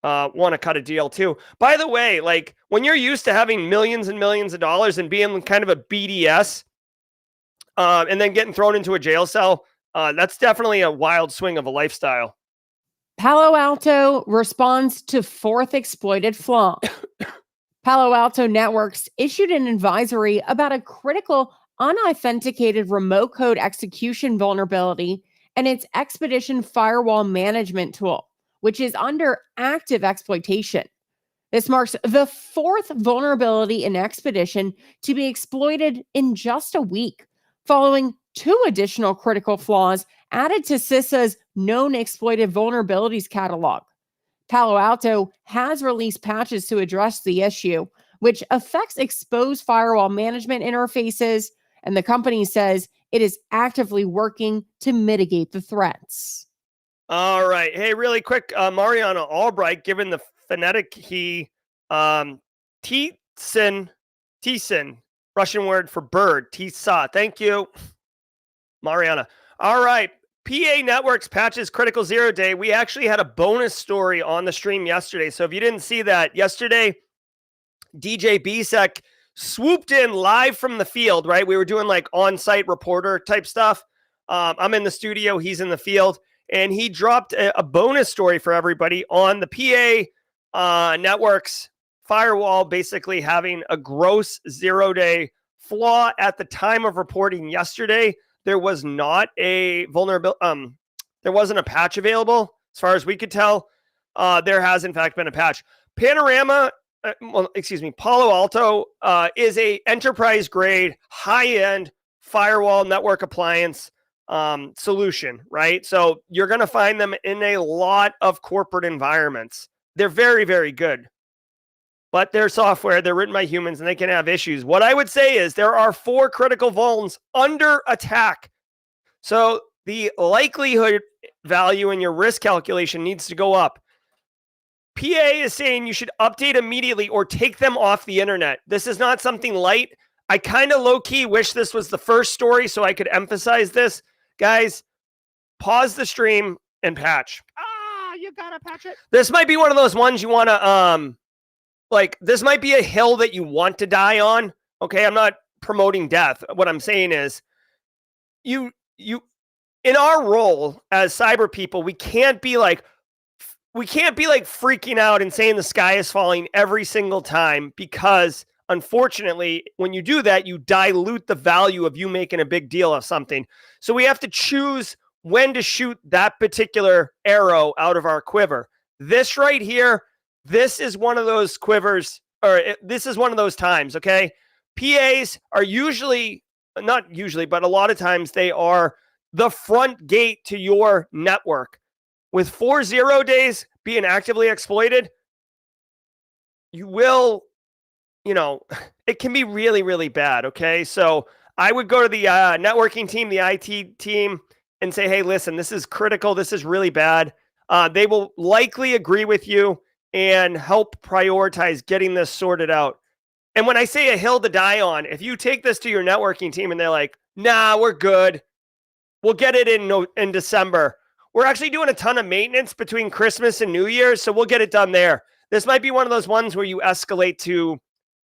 want to cut a deal too. By the way, like when you're used to having millions and millions of dollars and being kind of a BDS and then getting thrown into a jail cell, that's definitely a wild swing of a lifestyle. Palo Alto responds to fourth exploited flaw. Palo Alto Networks issued an advisory about a critical unauthenticated remote code execution vulnerability and its Expedition firewall management tool, which is under active exploitation. This marks the fourth vulnerability in Expedition to be exploited in just a week, following 2 additional critical flaws added to CISA's known exploited vulnerabilities catalog. Palo Alto has released patches to address the issue, which affects exposed firewall management interfaces, and the company says it is actively working to mitigate the threats. All right. Hey, really quick, Mariana Albright, given the phonetic he, Tsin, Russian word for bird, Tisa. Thank you, Mariana. All right. PA Networks patches Critical Zero Day. We actually had a bonus story on the stream yesterday. So if you didn't see that yesterday, DJ Bisek swooped in live from the field, right? We were doing like on-site reporter type stuff. I'm in the studio. He's in the field. And he dropped a bonus story for everybody on the PA Networks firewall, basically having a gross 0-day flaw. At the time of reporting yesterday, there was not a vulnerability. There wasn't a patch available as far as we could tell. There has in fact been a patch. Palo Alto is a enterprise grade, high-end firewall network appliance solution, right? So you're going to find them in a lot of corporate environments. They're very, very good, but they're software. They're written by humans and they can have issues. What I would say is there are 4 critical vulns under attack. So the likelihood value in your risk calculation needs to go up. PA is saying you should update immediately or take them off the internet. This is not something light. I kind of low-key wish this was the first story so I could emphasize this. Guys, pause the stream and patch. You gotta patch it. This might be one of those ones you want to, this might be a hill that you want to die on. Okay, I'm not promoting death. What I'm saying is, you, in our role as cyber people, we can't be like freaking out and saying the sky is falling every single time, because unfortunately, when you do that, you dilute the value of you making a big deal of something. So we have to choose when to shoot that particular arrow out of our quiver. This right here, this is one of those quivers, or this is one of those times, okay? PAs are usually, not usually, but a lot of times they are the front gate to your network. With 4 0 days being actively exploited, you will, it can be really, really bad, okay? So I would go to the networking team, the IT team, and say, hey, listen, this is critical. This is really bad. They will likely agree with you and help prioritize getting this sorted out. And when I say a hill to die on, if you take this to your networking team and they're like, nah, we're good, we'll get it in December. We're actually doing a ton of maintenance between Christmas and New Year's, so we'll get it done there. This might be one of those ones where you escalate to,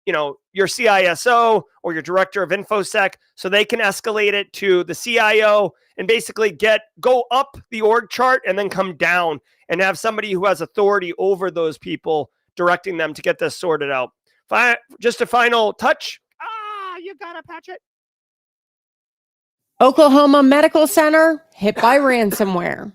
your CISO or your director of InfoSec, so they can escalate it to the CIO and basically go up the org chart and then come down and have somebody who has authority over those people directing them to get this sorted out. Just a final touch. You gotta patch it. Oklahoma Medical Center hit by ransomware.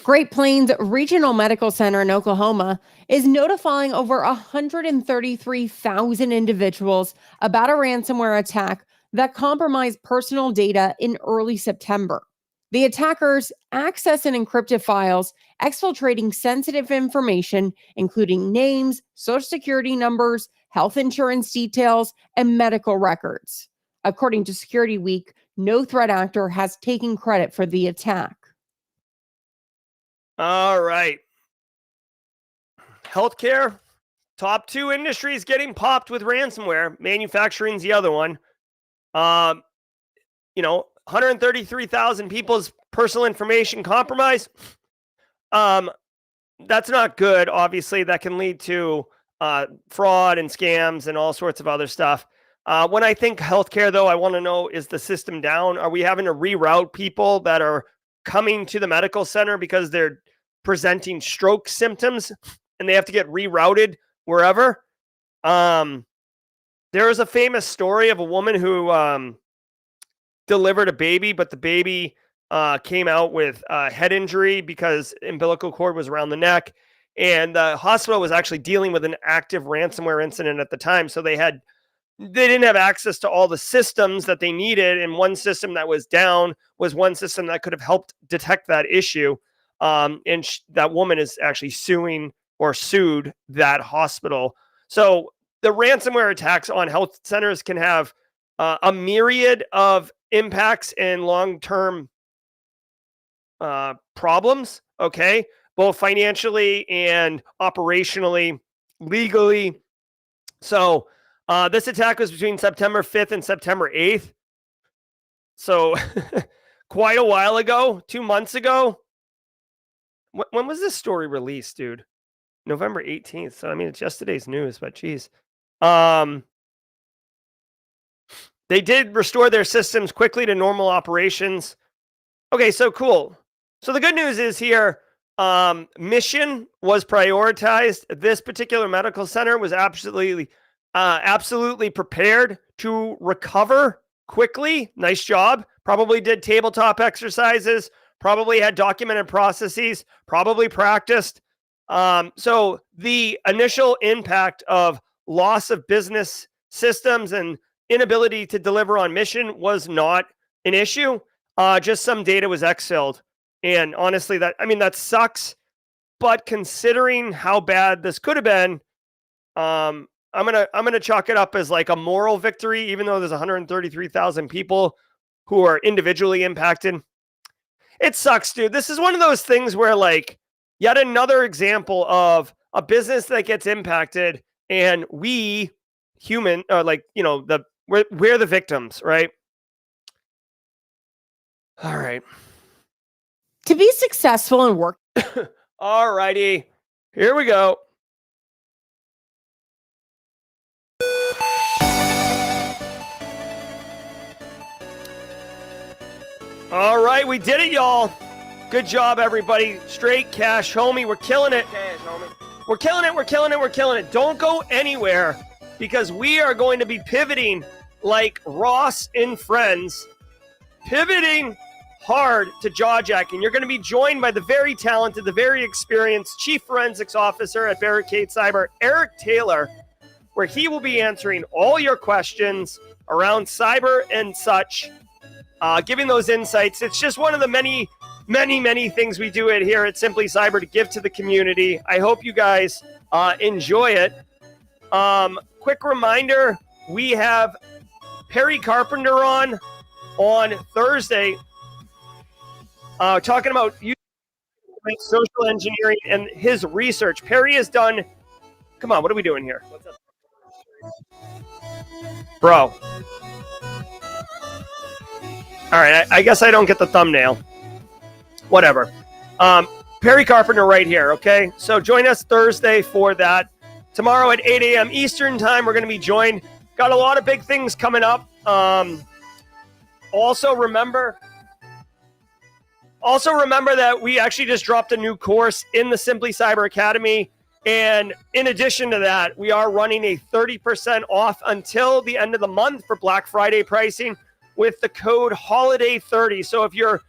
Great Plains Regional Medical Center in Oklahoma is notifying over 133,000 individuals about a ransomware attack that compromised personal data in early September. The attackers access and encrypted files, exfiltrating sensitive information, including names, social security numbers, health insurance details, and medical records. According to Security Week, no threat actor has taken credit for the attack. All right. Healthcare, top 2 industries getting popped with ransomware. Manufacturing's the other one. 133,000 people's personal information compromised. That's not good. Obviously, that can lead to fraud and scams and all sorts of other stuff. When I think healthcare, though, I want to know, is the system down? Are we having to reroute people that are coming to the medical center because they're presenting stroke symptoms and they have to get rerouted wherever? There is a famous story of a woman who delivered a baby, but the baby came out with head injury because umbilical cord was around the neck, and the hospital was actually dealing with an active ransomware incident at the time. So they didn't have access to all the systems that they needed, and one system that was down was one system that could have helped detect that issue. That woman is actually sued that hospital. So the ransomware attacks on health centers can have a myriad of impacts and long-term problems, okay? Both financially and operationally, legally. So this attack was between September 5th and September 8th. So quite a while ago, 2 months ago. When was this story released, dude? November 18th. So, I mean, it's yesterday's news, but geez. They did restore their systems quickly to normal operations. Okay, so cool. So the good news is here, mission was prioritized. This particular medical center was absolutely prepared to recover quickly. Nice job. Probably did tabletop exercises, probably had documented processes, probably practiced. So the initial impact of loss of business systems and inability to deliver on mission was not an issue. Just some data was exfilled. And honestly, that sucks. But considering how bad this could have been, I'm gonna chalk it up as like a moral victory, even though there's 133,000 people who are individually impacted. It sucks, dude. This is one of those things where, like, yet another example of a business that gets impacted, and we we're the victims, right? All right. To be successful in work. All righty. Here we go. All right, we did it, y'all. Good job, everybody. Straight cash, homie. We're killing it. Cash, homie. We're killing it. We're killing it. We're killing it. Don't go anywhere, because we are going to be pivoting like Ross in Friends. Pivoting hard to jaw jacking. You're going to be joined by the very talented, the very experienced Chief Forensics Officer at Barricade Cyber, Eric Taylor, where he will be answering all your questions around cyber and such, giving those insights. It's just one of the many things we do it here at Simply Cyber to give to the community. I hope you guys enjoy it. Quick reminder, we have Perry Carpenter on Thursday talking about social engineering and his research. Perry has done, come on, what are we doing here? What's up? Bro. All right, I guess I don't get the thumbnail. Whatever. Perry Carpenter right here, okay? So join us Thursday for that. Tomorrow at 8 a.m. Eastern time, we're going to be joined. Got a lot of big things coming up. Also remember that we actually just dropped a new course in the Simply Cyber Academy. And in addition to that, we are running a 30% off until the end of the month for Black Friday pricing with the code HOLIDAY30. So if you're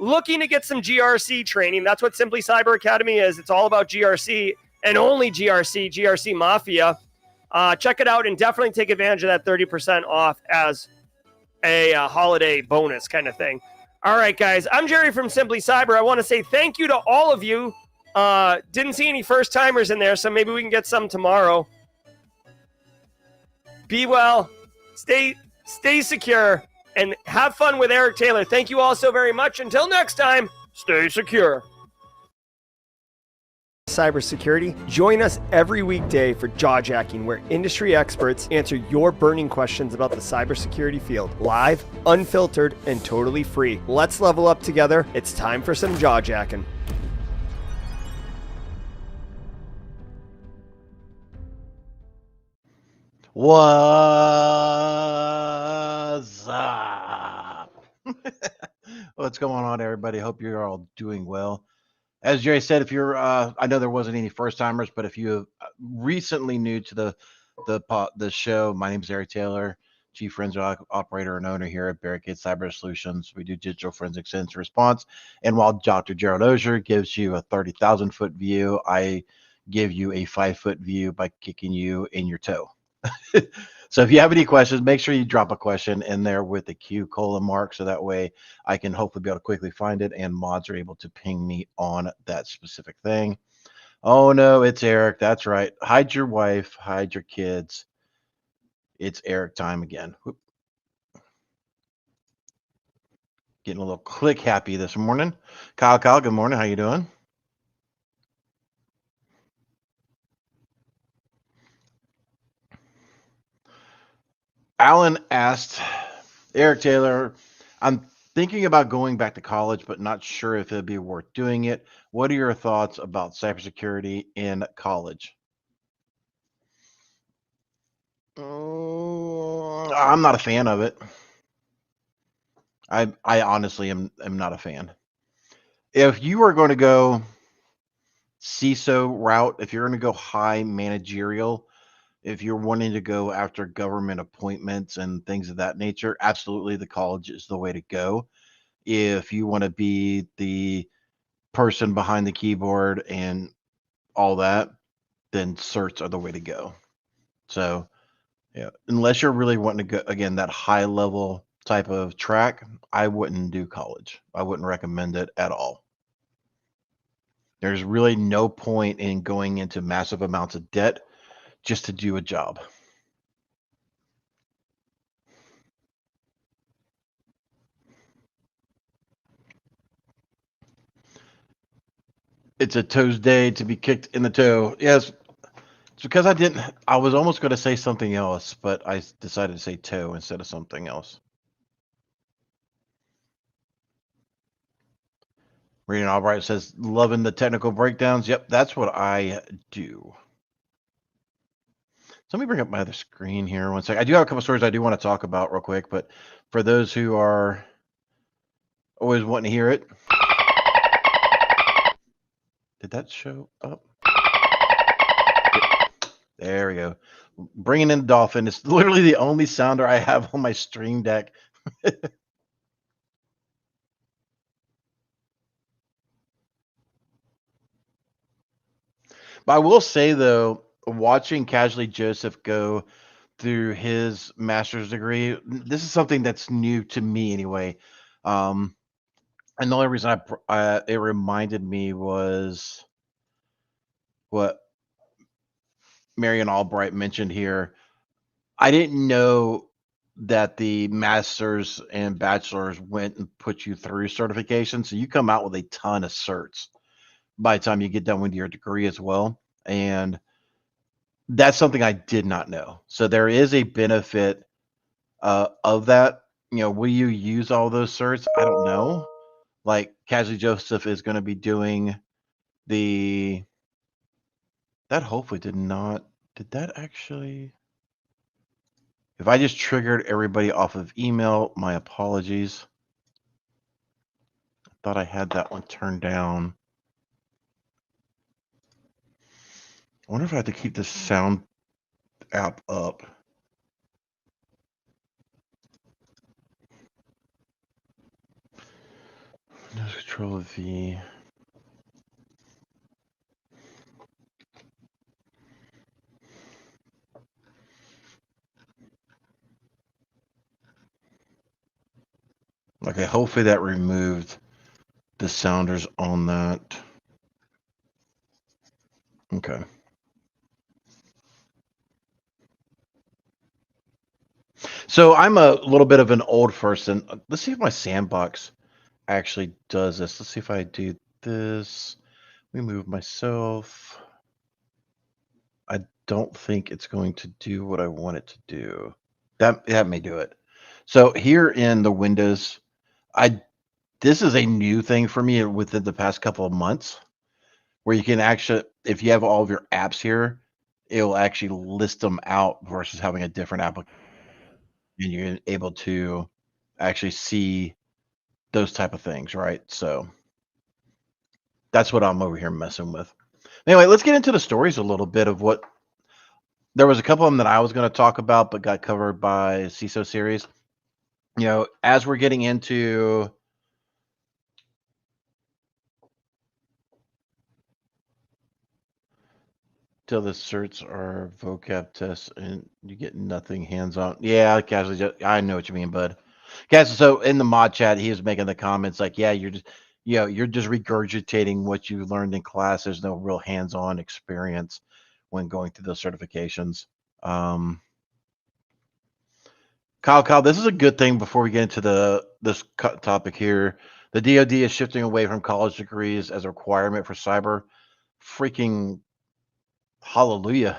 looking to get some GRC training, that's what Simply Cyber Academy is. It's all about GRC and only GRC Mafia. Check it out and definitely take advantage of that 30% off as a holiday bonus kind of thing. All right, guys, I'm Jerry from Simply Cyber. I want to say thank you to all of you. Didn't see any first timers in there, so maybe we can get some tomorrow. Be well, stay secure, and have fun with Eric Taylor. Thank you all so very much. Until next time, stay secure. Cybersecurity. Join us every weekday for Jaw Jacking, where industry experts answer your burning questions about the cybersecurity field. Live, unfiltered, and totally free. Let's level up together. It's time for some jaw jacking. What's up? What's going on, everybody? Hope you're all doing well. As Jerry said, if you're, I know there wasn't any first timers, but if you're recently new to the show, my name is Eric Taylor, Chief Forensic Operator and owner here at Barricade Cyber Solutions. We do digital forensics incident response. And while Dr. Gerald Auger gives you a 30,000-foot view, I give you a 5-foot view by kicking you in your toe. So if you have any questions, make sure you drop a question in there with the Q : mark, so that way I can hopefully be able to quickly find it and mods are able to ping me on that specific thing. Oh no, it's Eric. That's right. Hide your wife, hide your kids. It's Eric time again. Whoop. Getting a little click happy this morning. Kyle, good morning. How you doing? Alan asked, Eric Taylor, I'm thinking about going back to college, but not sure if it'd be worth doing it. What are your thoughts about cybersecurity in college? I'm not a fan of it. I honestly am not a fan. If you are going to go CISO route, if you're going to go high managerial, if you're wanting to go after government appointments and things of that nature, absolutely the college is the way to go. If you want to be the person behind the keyboard and all that, then certs are the way to go. So, yeah, unless you're really wanting to go, again, that high level type of track, I wouldn't do college. I wouldn't recommend it at all. There's really no point in going into massive amounts of debt just to do a job. It's a toes day to be kicked in the toe. Yes, it's because I was almost going to say something else, but I decided to say toe instead of something else. Reading Albright says, loving the technical breakdowns. Yep, that's what I do. So let me bring up my other screen here one second. I do have a couple stories I do want to talk about real quick, but for those who are always wanting to hear it. Did that show up? There we go. Bringing in Dolphin. It's literally the only sounder I have on my Stream Deck. But I will say though, watching Casually Joseph go through his master's degree, this is something that's new to me anyway. And the only reason it reminded me was what Marion Albright mentioned here. I didn't know that the masters and bachelors went and put you through certification. So you come out with a ton of certs by the time you get done with your degree as well. And that's something I did not know. So there is a benefit of that. Will you use all those certs? I don't know. Like Casually Joseph is going to be doing that hopefully did that actually, if I just triggered everybody off of email, my apologies. I thought I had that one turned down. I wonder if I have to keep this sound app up. Windows Control V. Okay, hopefully that removed the sounders on that. Okay. So I'm a little bit of an old person. Let's see if my sandbox actually does this. Let's see if I do this. Remove myself. I don't think it's going to do what I want it to do. That may do it. So here in the Windows, this is a new thing for me within the past couple of months, where you can actually, if you have all of your apps here, it will actually list them out versus having a different application, and you're able to actually see those type of things, right? So that's what I'm over here messing with. Anyway, let's get into the stories a little bit of what there was a couple of them that I was going to talk about, but got covered by CISO series. As we're getting into till the certs are vocab tests and you get nothing hands-on. Yeah, casually, I know what you mean, bud. Guys, so in the mod chat, he was making the comments like, yeah, you're just regurgitating what you learned in class. There's no real hands-on experience when going through those certifications. Kyle, this is a good thing before we get into this topic here. The DoD is shifting away from college degrees as a requirement for cyber. Freaking hallelujah.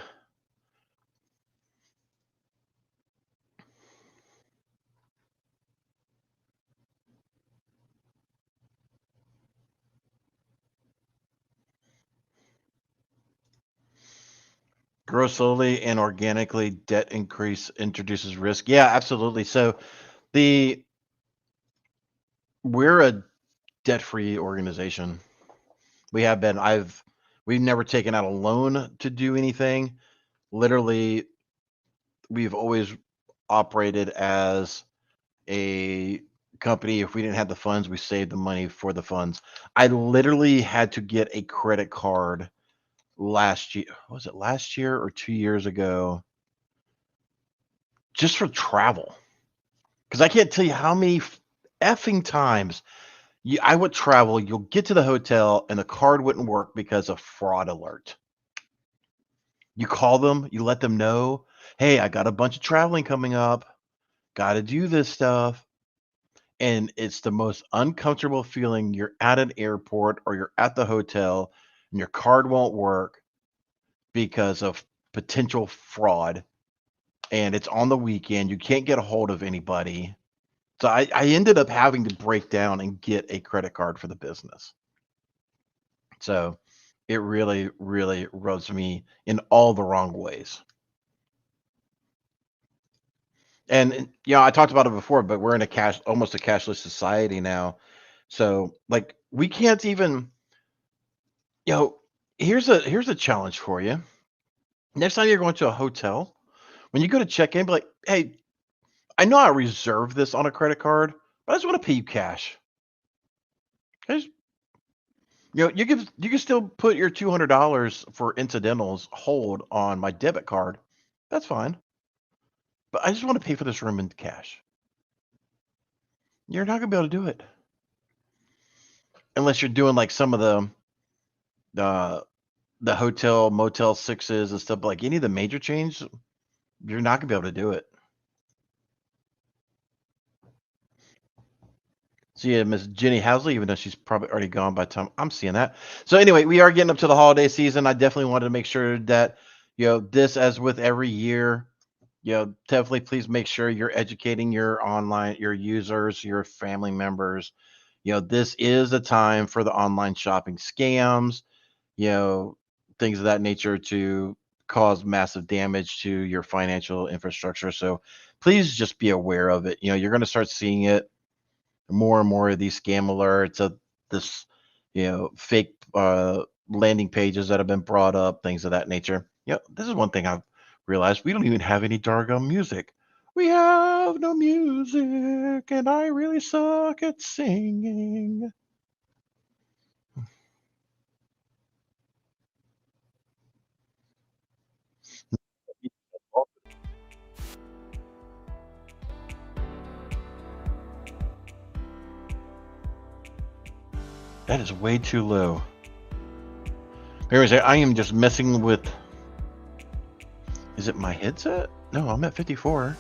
Grow slowly and organically, debt increase introduces risk. Yeah, absolutely. So we're a debt-free organization. We have been. We've never taken out a loan to do anything. Literally, we've always operated as a company. If we didn't have the funds, we saved the money for the funds. I literally had to get a credit card last year. Was it last year or 2 years ago? Just for travel. Because I can't tell you how many effing times I would travel. You'll get to the hotel and the card wouldn't work because of fraud alert. You call them, you let them know, hey, I got a bunch of traveling coming up, got to do this stuff. And it's the most uncomfortable feeling. You're at an airport or you're at the hotel and your card won't work because of potential fraud. And it's on the weekend. You can't get a hold of anybody. So I ended up having to break down and get a credit card for the business. So it really, really rubs me in all the wrong ways. And I talked about it before, but we're in almost a cashless society now. So like we can't even, here's a challenge for you. Next time you're going to a hotel, when you go to check in, be like, hey, I know I reserved this on a credit card, but I just want to pay you cash. You can still put your $200 for incidentals hold on my debit card. That's fine. But I just want to pay for this room in cash. You're not gonna be able to do it unless you're doing like some of the hotel Motel 6s and stuff. Like any of the major chains, you're not gonna be able to do it. So yeah, Miss Jenny Housley, even though she's probably already gone by the time I'm seeing that. So anyway, we are getting up to the holiday season. I definitely wanted to make sure that, this, as with every year, definitely please make sure you're educating your users, your family members. This is a time for the online shopping scams, things of that nature to cause massive damage to your financial infrastructure. So please just be aware of it. You're going to start seeing it more and more of these scam alerts of this, fake landing pages that have been brought up, things of that nature. This is one thing I've realized. We don't even have any doggone music. We have no music, and I really suck at singing. That is way too low. Anyways, I am just messing with. Is it my headset? No, I'm at 54.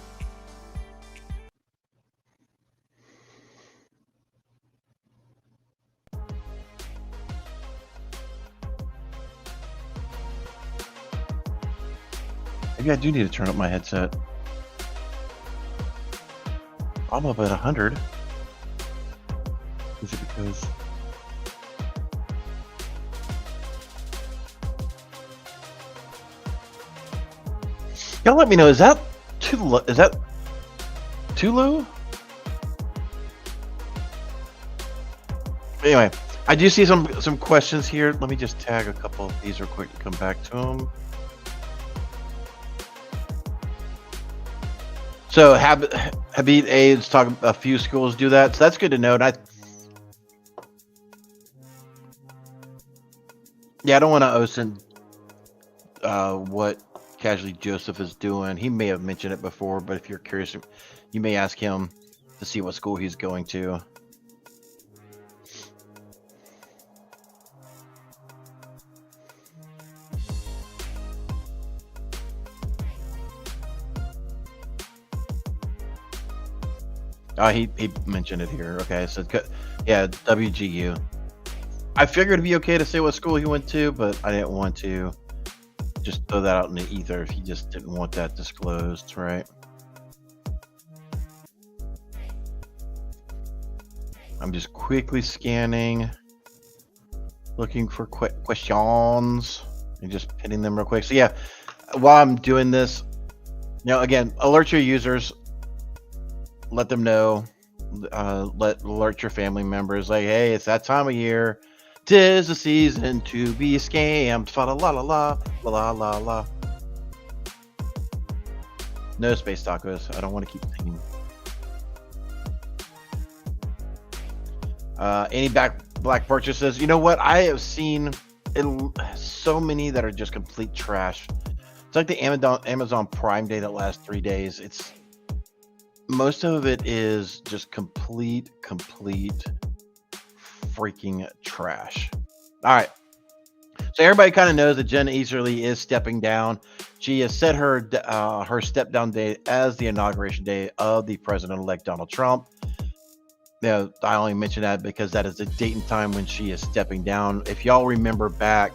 Maybe I do need to turn up my headset. I'm up at 100. Is it because... Y'all let me know, is that too low? Is that too low? Anyway, I do see some questions here. Let me just tag a couple of these real quick to come back to them. So Habib A is talking. A few schools do that, so that's good to know. And I don't want to OSINT what Casually Joseph is doing. He may have mentioned it before, but if you're curious, you may ask him to see what school he's going to. He mentioned it here. Okay, so yeah, WGU. I figured it'd be okay to say what school he went to, but I didn't want to just throw that out in the ether if he just didn't want that disclosed, right? I'm just quickly scanning, looking for questions, and just pinning them real quick. So yeah, while I'm doing this, again, alert your users. Let them know, alert your family members, like, hey, it's that time of year. 'Tis the season to be scammed. Fa la la la la la la la. No space tacos. I don't want to keep singing. Any black purchases? You know what? I have seen so many that are just complete trash. It's like the Amazon Prime Day that lasts 3 days. Most of it is just complete freaking trash. All right. So everybody kind of knows that Jen Easterly is stepping down. She has set her step down date as the inauguration day of the president-elect Donald Trump. I only mention that because that is the date and time when she is stepping down. If y'all remember back,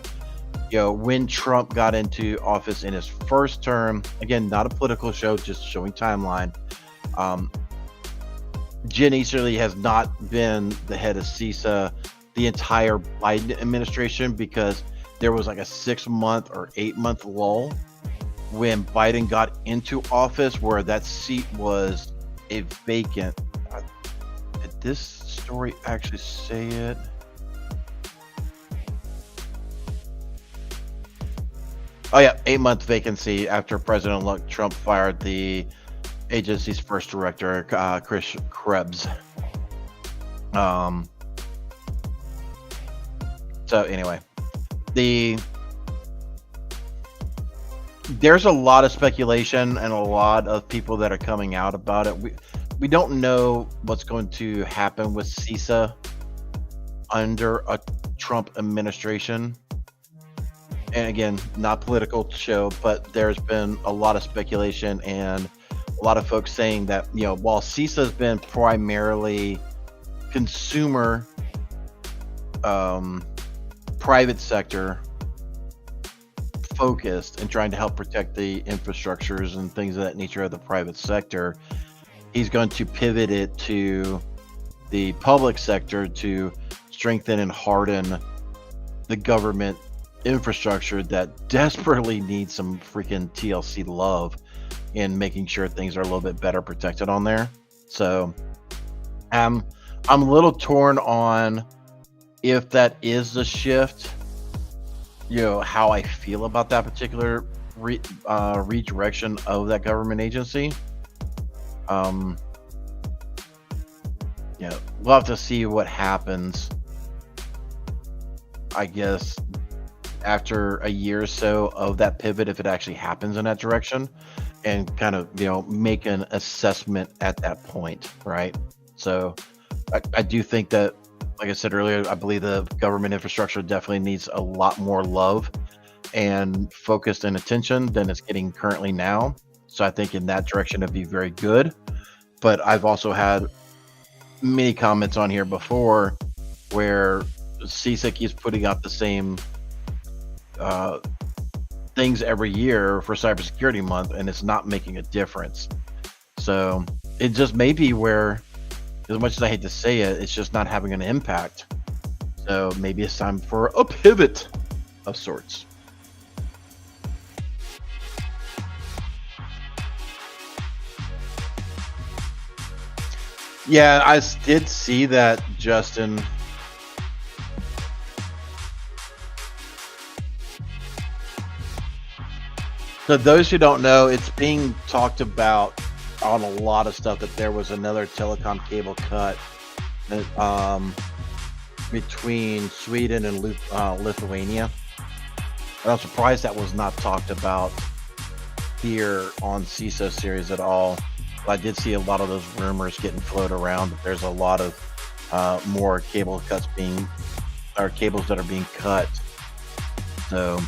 when Trump got into office in his first term, again, not a political show, just showing timeline. Jen Easterly has not been the head of CISA the entire Biden administration because there was like a 6-month or 8-month lull when Biden got into office where that seat was a vacant. Did this story actually say it? Oh yeah, 8-month vacancy after President-elect Trump fired the agency's first director, Chris Krebs. So So anyway, there's a lot of speculation and a lot of people that are coming out about it. We don't know what's going to happen with CISA under a Trump administration. And again, not political show, but there's been a lot of speculation and a lot of folks saying that, while CISA has been primarily consumer, private sector focused and trying to help protect the infrastructures and things of that nature of the private sector, he's going to pivot it to the public sector to strengthen and harden the government infrastructure that desperately needs some freaking TLC love in making sure things are a little bit better protected on there. So I'm a little torn on if that is the shift, how I feel about that particular redirection of that government agency. We'll have to see what happens, I guess, after a year or so of that pivot, if it actually happens in that direction, and kind of, make an assessment at that point, right? So I do think that, like I said earlier, I believe the government infrastructure definitely needs a lot more love and focused and attention than it's getting currently now. So I think in that direction it'd be very good. But I've also had many comments on here before where CISA keeps putting out the same things every year for Cybersecurity Month, and it's not making a difference. So it just may be where, as much as I hate to say it, it's just not having an impact. So maybe it's time for a pivot of sorts. Yeah, I did see that, Justin. So those who don't know, it's being talked about on a lot of stuff that there was another telecom cable cut between Sweden and Lithuania. And I'm surprised that was not talked about here on CISO series at all. I did see a lot of those rumors getting floated around that there's a lot of more cable cuts cables that are being cut. So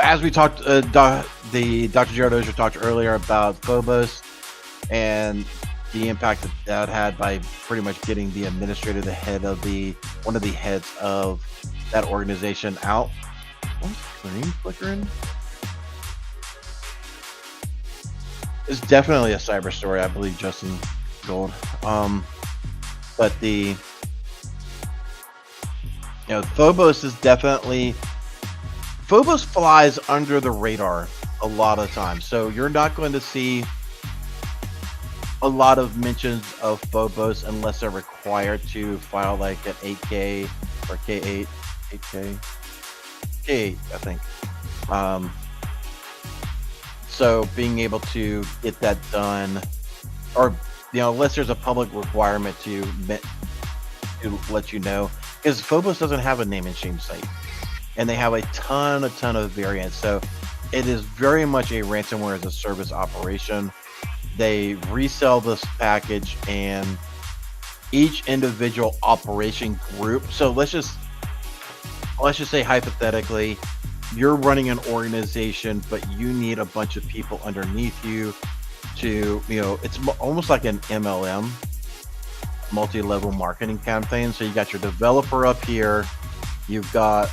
as we talked, Dr. Gerald Auger talked earlier about Phobos and the impact that had by pretty much getting the administrator, one of the heads of that organization out. What's the screen flickering? It's definitely a cyber story, I believe, Justin Gold. But Phobos is definitely. Phobos flies under the radar a lot of times, so you're not going to see a lot of mentions of Phobos unless they're required to file like an 8K or K8, K8, I think. So being able to get that done, or unless there's a public requirement to let you know, because Phobos doesn't have a name and shame site. And they have a ton of variants. So it is very much a ransomware as a service operation. They resell this package, and each individual operation group. So let's just say hypothetically, you're running an organization, but you need a bunch of people underneath you to, it's almost like an MLM, multi-level marketing campaign. So you got your developer up here, you've got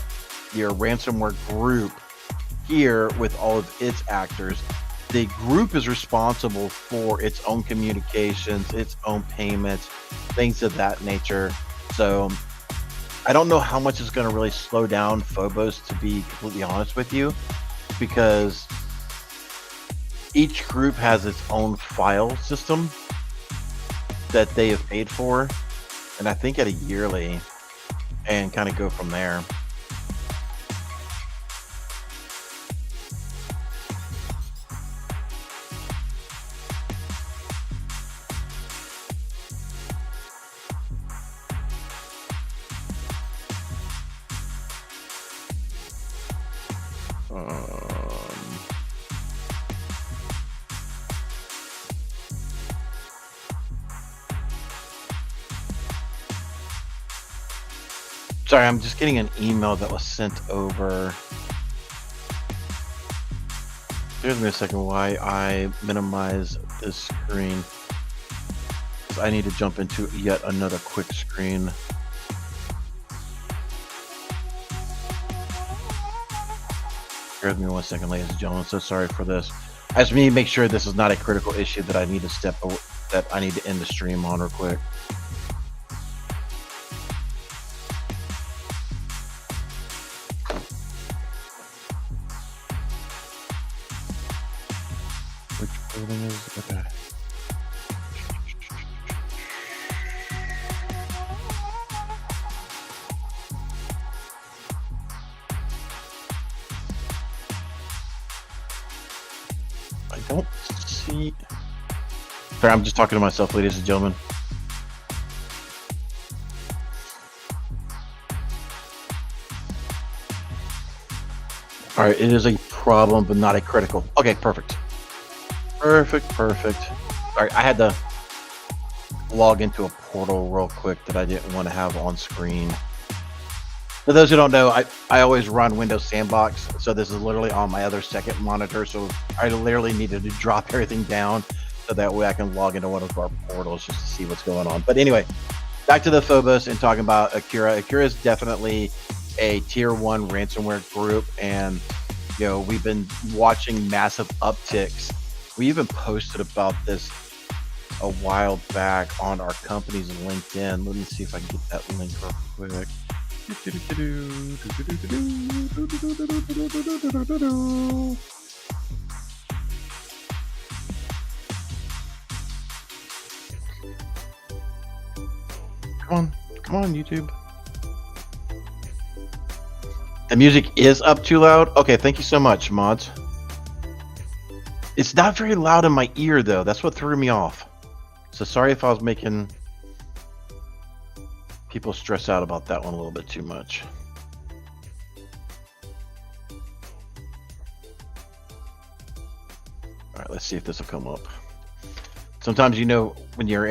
your ransomware group here with all of its actors. The group is responsible for its own communications, its own payments, things of that nature. So I don't know how much is going to really slow down Phobos, to be completely honest with you, because each group has its own file system that they have paid for, and I think at a yearly, and kind of go from there. Sorry, I'm just getting an email that was sent over. Give me a second why I minimize this screen. I need to jump into yet another quick screen. Bear with me 1 second, ladies and gentlemen. So sorry for this. I just need to make sure this is not a critical issue that I need to end the stream on real quick. Which building is okay? I don't see. Sorry, I'm just talking to myself, ladies and gentlemen. All right, it is a problem, but not a critical. Okay, perfect. Perfect. All right, I had to log into a portal real quick that I didn't want to have on screen. For those who don't know, I always run Windows Sandbox, so this is literally on my other second monitor, so I literally needed to drop everything down so that way I can log into one of our portals just to see what's going on. But anyway, back to the Phobos and talking about Acura. Acura is definitely a tier 1 ransomware group, and you know, we've been watching massive upticks. We even posted about this a while back on our company's LinkedIn. Let me see if I can get that link real quick. Come on, YouTube. The music is up too loud? Okay, thank you so much, mods. It's not very loud in my ear, though. That's what threw me off. So sorry if I was making people stress out about that one a little bit too much. All right, let's see if this will come up. Sometimes, you know, when you're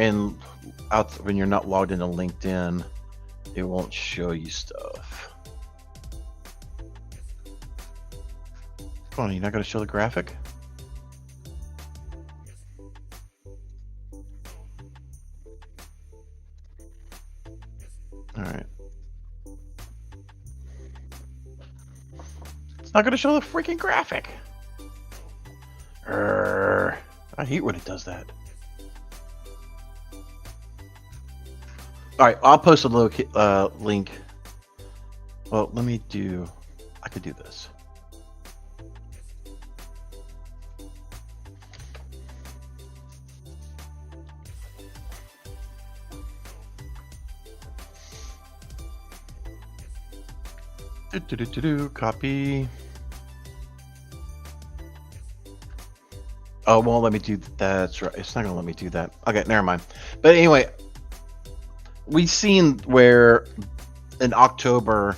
when you're not logged into LinkedIn, it won't show you stuff. Come on, you're not going to show the graphic? All right. It's not going to show the freaking graphic. I hate when it does that. All right, I'll post a link. Well, I could do this. Copy. Oh, it won't let me do that. That's right. It's not gonna let me do that. Okay, never mind. But anyway, we've seen where in October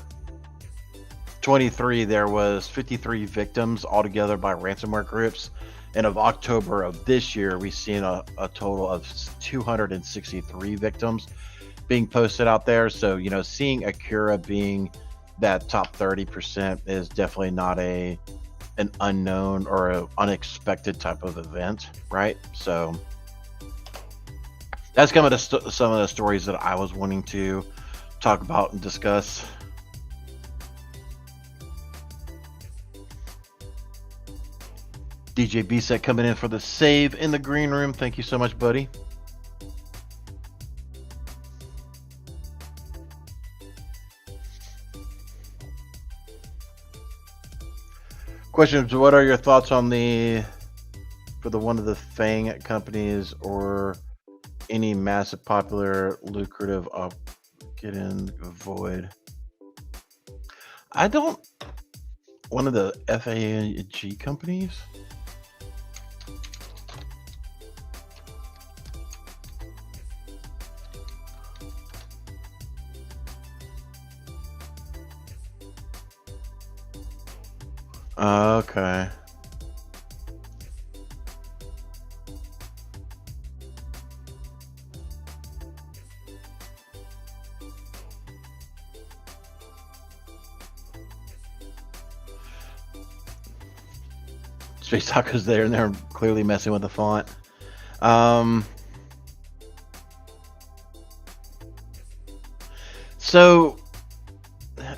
23 there was 53 victims altogether by ransomware groups, and of October of this year we've seen a total of 263 victims being posted out there. So, you know, seeing Acura being that top 30% is definitely not an unknown or an unexpected type of event, right? So that's kind of some of the stories that I was wanting to talk about and discuss. DJ B-Set coming in for the save in the green room. Thank you so much, buddy. Questions: what are your thoughts on one of the FANG companies or any massive, popular, lucrative get in void? One of the FANG companies? Okay. Space Taco's there, and they're clearly messing with the font. So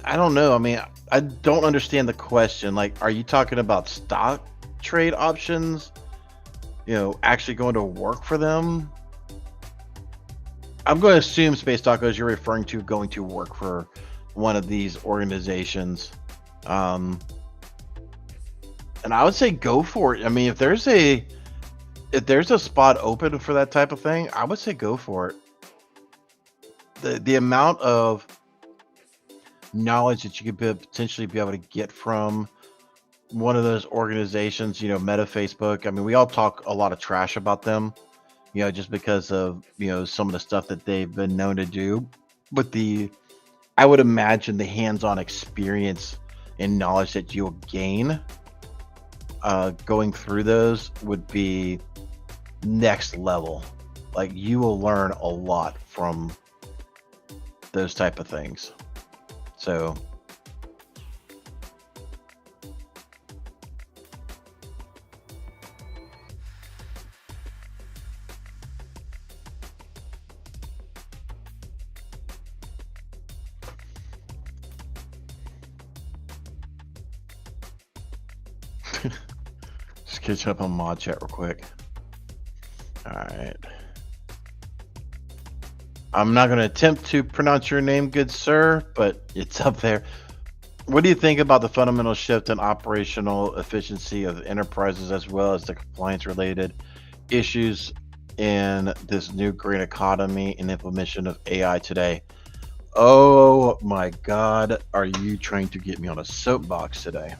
I don't know. I mean, I don't understand the question. Like, are you talking about stock trade options? You know, actually going to work for them? I'm going to assume, Space Tacos, you're referring to going to work for one of these organizations. And I would say go for it. I mean, if there's a spot open for that type of thing, I would say go for it. The amount of knowledge that you could potentially be able to get from one of those organizations, you know, Meta, Facebook. I mean, we all talk a lot of trash about them, you know, just because of, you know, some of the stuff that they've been known to do. But I would imagine the hands-on experience and knowledge that you'll gain going through those would be next level. Like, you will learn a lot from those type of things. So just catch up on mod chat real quick. All right. I'm not going to attempt to pronounce your name, good sir, but it's up there. What do you think about the fundamental shift in operational efficiency of enterprises, as well as the compliance-related issues in this new green economy and implementation of AI today? Oh my God, are you trying to get me on a soapbox today?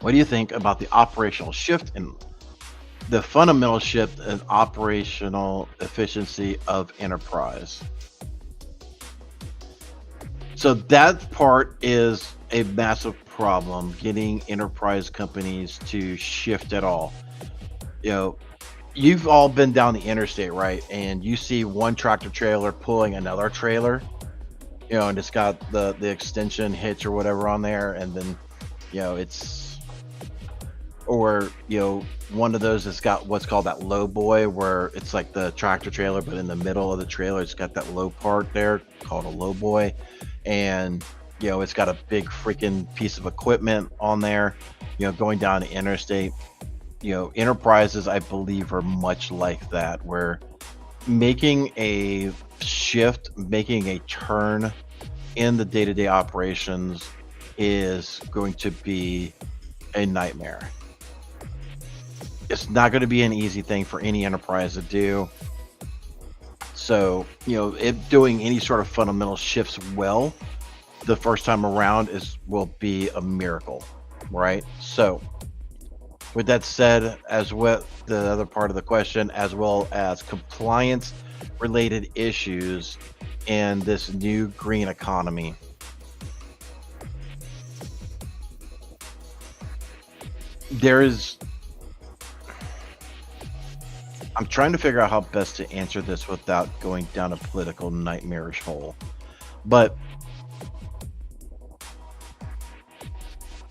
What do you think about the operational shift in the fundamental shift in operational efficiency of enterprise? So that part is a massive problem, getting enterprise companies to shift at all. You know, you've all been down the interstate, right? And you see one tractor trailer pulling another trailer, you know, and it's got the extension hitch or whatever on there, and then, you know, or, you know, one of those that's got what's called that low boy, where it's like the tractor trailer, but in the middle of the trailer, it's got that low part there called a low boy. And, you know, it's got a big freaking piece of equipment on there, you know, going down the interstate. You know, enterprises, I believe, are much like that, where making a shift, making a turn in the day-to-day operations is going to be a nightmare. It's not going to be an easy thing for any enterprise to do. So, you know, doing any sort of fundamental shifts well the first time around will be a miracle, right? So, with that said, as well, the other part of the question, as well as compliance related issues in this new green economy. I'm trying to figure out how best to answer this without going down a political nightmarish hole. But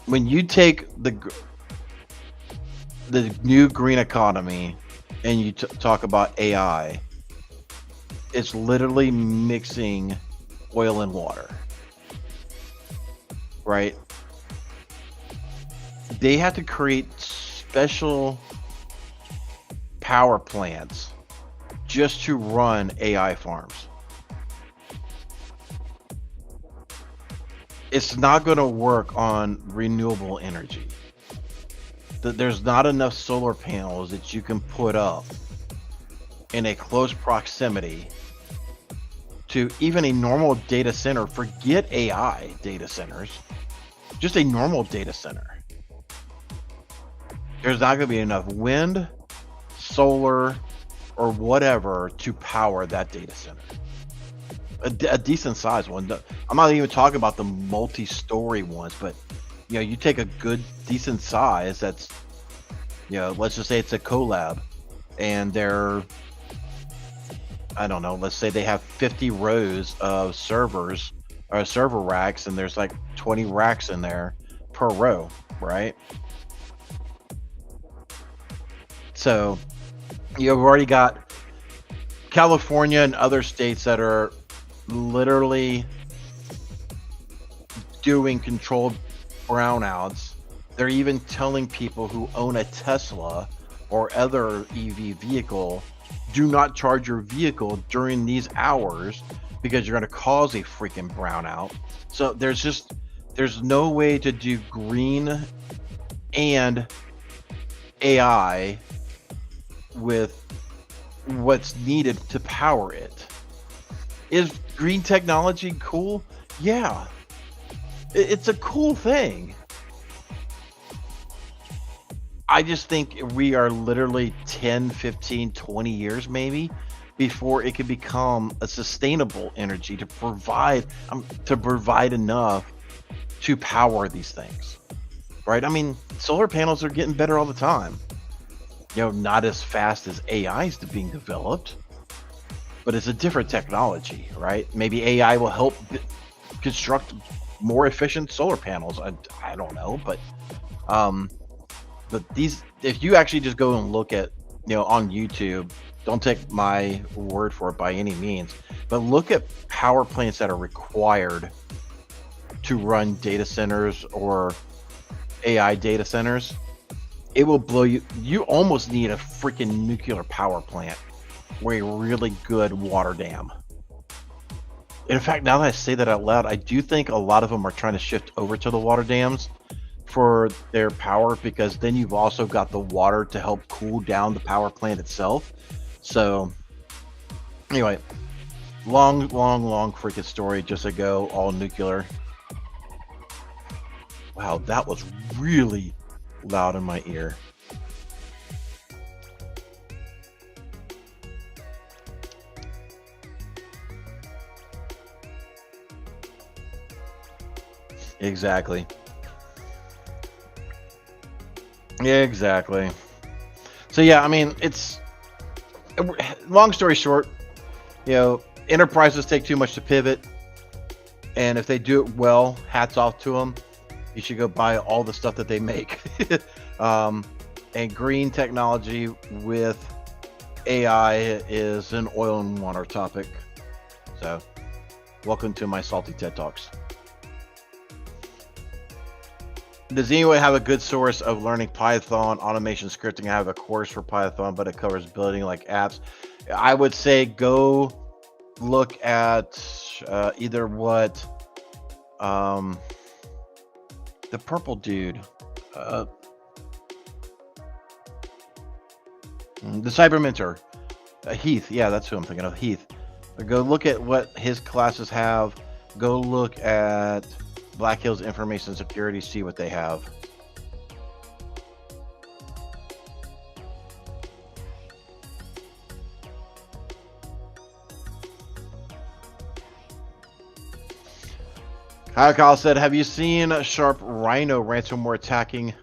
when you take the new green economy and you talk about AI, it's literally mixing oil and water, right? They have to create special power plants just to run AI farms. It's not going to work on renewable energy. There's not enough solar panels that you can put up in a close proximity to even a normal data center. Forget AI data centers, just a normal data center. There's not going to be enough wind, solar, or whatever to power that data center. a decent sized one. I'm not even talking about the multi-story ones, but you know, you take a good, decent size that's, you know, let's just say it's a collab, and they're, I don't know, let's say they have 50 rows of servers or server racks, and there's like 20 racks in there per row, right? So you've already got California and other states that are literally doing controlled brownouts. They're even telling people who own a Tesla or other EV vehicle, do not charge your vehicle during these hours because you're going to cause a freaking brownout. So there's no way to do green and AI with what's needed to power it. Is green technology cool? Yeah, it's a cool thing. I just think we are literally 10, 15, 20 years maybe before it could become a sustainable energy to provide enough to power these things, right? I mean, solar panels are getting better all the time. You know, not as fast as AI is being developed, but it's a different technology, right? Maybe AI will help construct more efficient solar panels. I don't know, but these, if you actually just go and look at, you know, on YouTube, don't take my word for it by any means, but look at power plants that are required to run data centers or AI data centers. It will blow you. You almost need a freaking nuclear power plant or a really good water dam. In fact, now that I say that out loud, I do think a lot of them are trying to shift over to the water dams for their power, because then you've also got the water to help cool down the power plant itself. So anyway, long freaking story just to go all nuclear. Wow, that was really loud in my ear. Exactly. Yeah, exactly. So yeah, I mean, it's long story short, you know, enterprises take too much to pivot, and if they do it well, hats off to them. You should go buy all the stuff that they make. And green technology with AI is an oil and water topic. So welcome to my salty TED Talks. Does anyone have a good source of learning Python automation scripting? I have a course for Python, but it covers building like apps. I would say go look at either what the purple dude, the cyber mentor, Heath. Yeah, that's who I'm thinking of, Heath. But go look at what his classes have. Go look at Black Hills Information Security, see what they have. Kyle said, have you seen Sharp Rhino ransomware attacking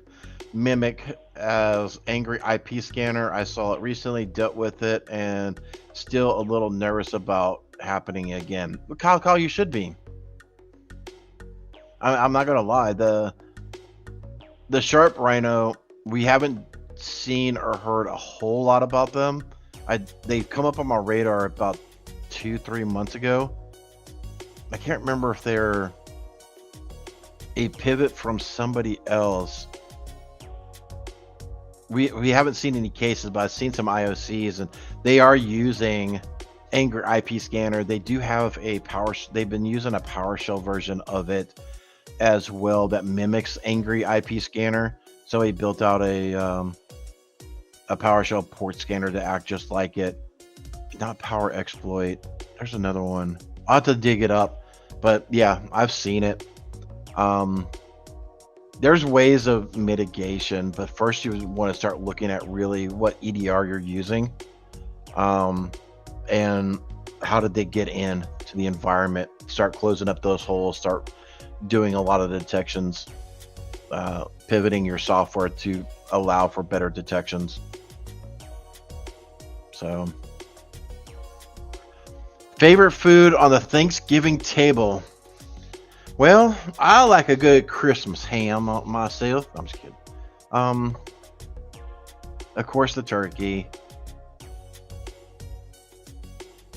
Mimic as angry IP scanner? I saw it recently, dealt with it, and still a little nervous about happening again. But Kyle, you should be. I'm not gonna lie, the Sharp Rhino, we haven't seen or heard a whole lot about them. They've come up on my radar about 2-3 months ago. I can't remember if they're a pivot from somebody else. We haven't seen any cases, but I've seen some IOCs, and they are using Angry IP Scanner. They do have they've been using a PowerShell version of it as well that mimics Angry IP Scanner. So he built out a PowerShell port scanner to act just like it. Not Power Exploit. There's another one. I'll have to dig it up, but yeah, I've seen it. There's ways of mitigation, but first you want to start looking at really what EDR you're using. And how did they get in to the environment, start closing up those holes, start doing a lot of the detections, pivoting your software to allow for better detections. So, favorite food on the Thanksgiving table? Well, I like a good Christmas ham myself. I'm just kidding. Of course, the turkey.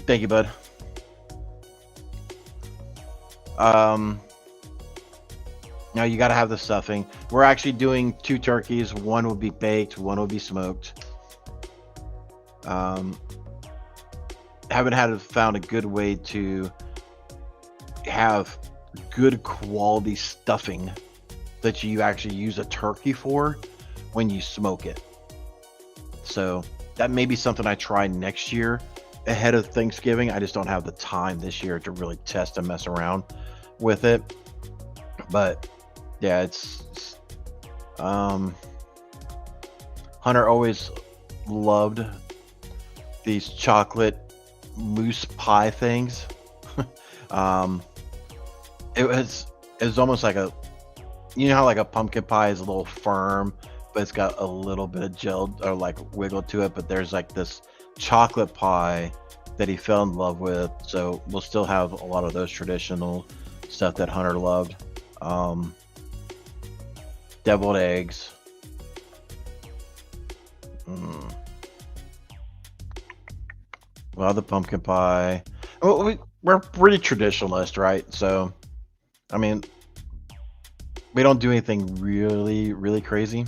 Thank you, bud. Now you got to have the stuffing. We're actually doing 2 turkeys. One will be baked, one will be smoked. Haven't found a good way to have good quality stuffing that you actually use a turkey for when you smoke it. So that may be something I try next year ahead of Thanksgiving. I just don't have the time this year to really test and mess around with it. But yeah, it's Hunter always loved these chocolate mousse pie things. It was almost like you know how like a pumpkin pie is a little firm, but it's got a little bit of gel or like wiggle to it. But there's like this chocolate pie that he fell in love with. So we'll still have a lot of those traditional stuff that Hunter loved. Deviled eggs. Well, the pumpkin pie. Well, we're pretty traditionalist, right? So, I mean, we don't do anything really, really crazy.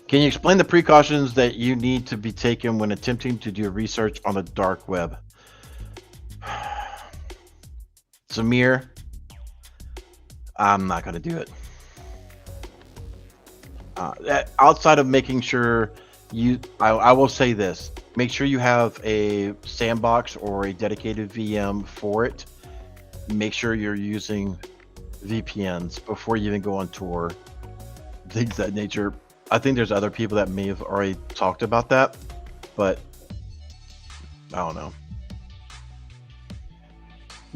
Can you explain the precautions that you need to be taken when attempting to do research on the dark web? Samir, I'm not going to do it. Outside of making sure I will say this, make sure you have a sandbox or a dedicated VM for it. Make sure you're using VPNs before you even go on tour, things of that nature. I think there's other people that may have already talked about that, but I don't know.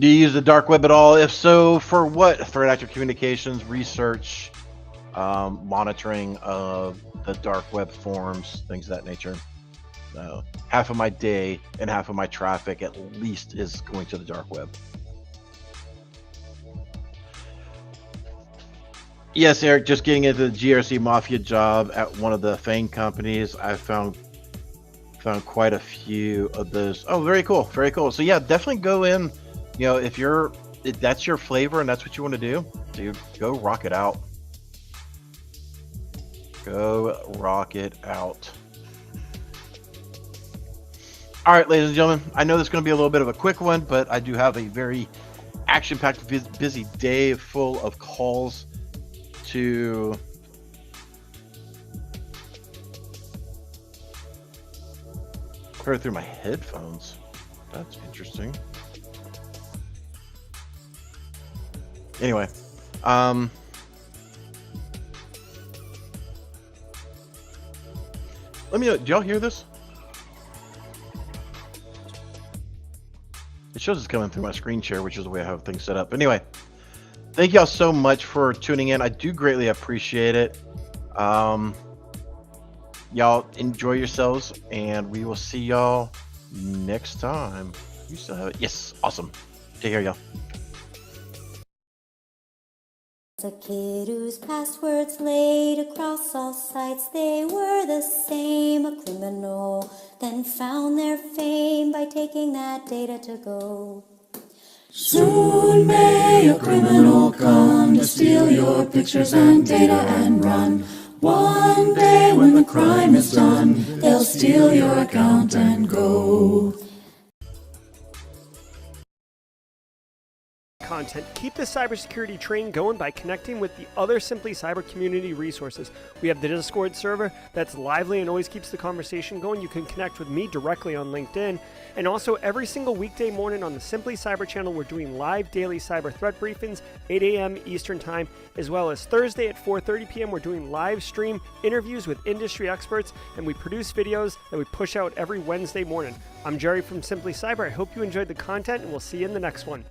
Do you use the dark web at all? If so, for what? Threat actor communications, research, monitoring of the dark web forums, things of that nature. Half of my day and half of my traffic at least is going to the dark web. Yes, Eric, just getting into the GRC Mafia job at one of the FANG companies. I found quite a few of those. Oh, very cool. Very cool. So yeah, definitely go in. You know, if that's your flavor and that's what you want to do, dude, go rock it out. Go rock it out. All right, ladies and gentlemen, I know this is going to be a little bit of a quick one, but I do have a very action-packed, busy day full of calls to heard through my headphones. That's interesting. Anyway, let me know. Do y'all hear this? It shows it's coming through my screen share, which is the way I have things set up. Anyway, thank y'all so much for tuning in. I do greatly appreciate it. Y'all enjoy yourselves, and we will see y'all next time. You still have it? Yes, awesome. Take care, y'all. A kid whose passwords laid across all sites, they were the same. A criminal then found their fame by taking that data to go. Soon may a criminal come to steal your pictures and data and run. One day when the crime is done, they'll steal your account and go. content. Keep the cybersecurity train going by connecting with the other Simply Cyber community resources. We have the Discord server that's lively and always keeps the conversation going. You can connect with me directly on LinkedIn. And also every single weekday morning on the Simply Cyber channel, we're doing live daily cyber threat briefings, 8 a.m. Eastern Time, as well as Thursday at 4:30 p.m. We're doing live stream interviews with industry experts, and we produce videos that we push out every Wednesday morning. I'm Jerry from Simply Cyber. I hope you enjoyed the content, and we'll see you in the next one.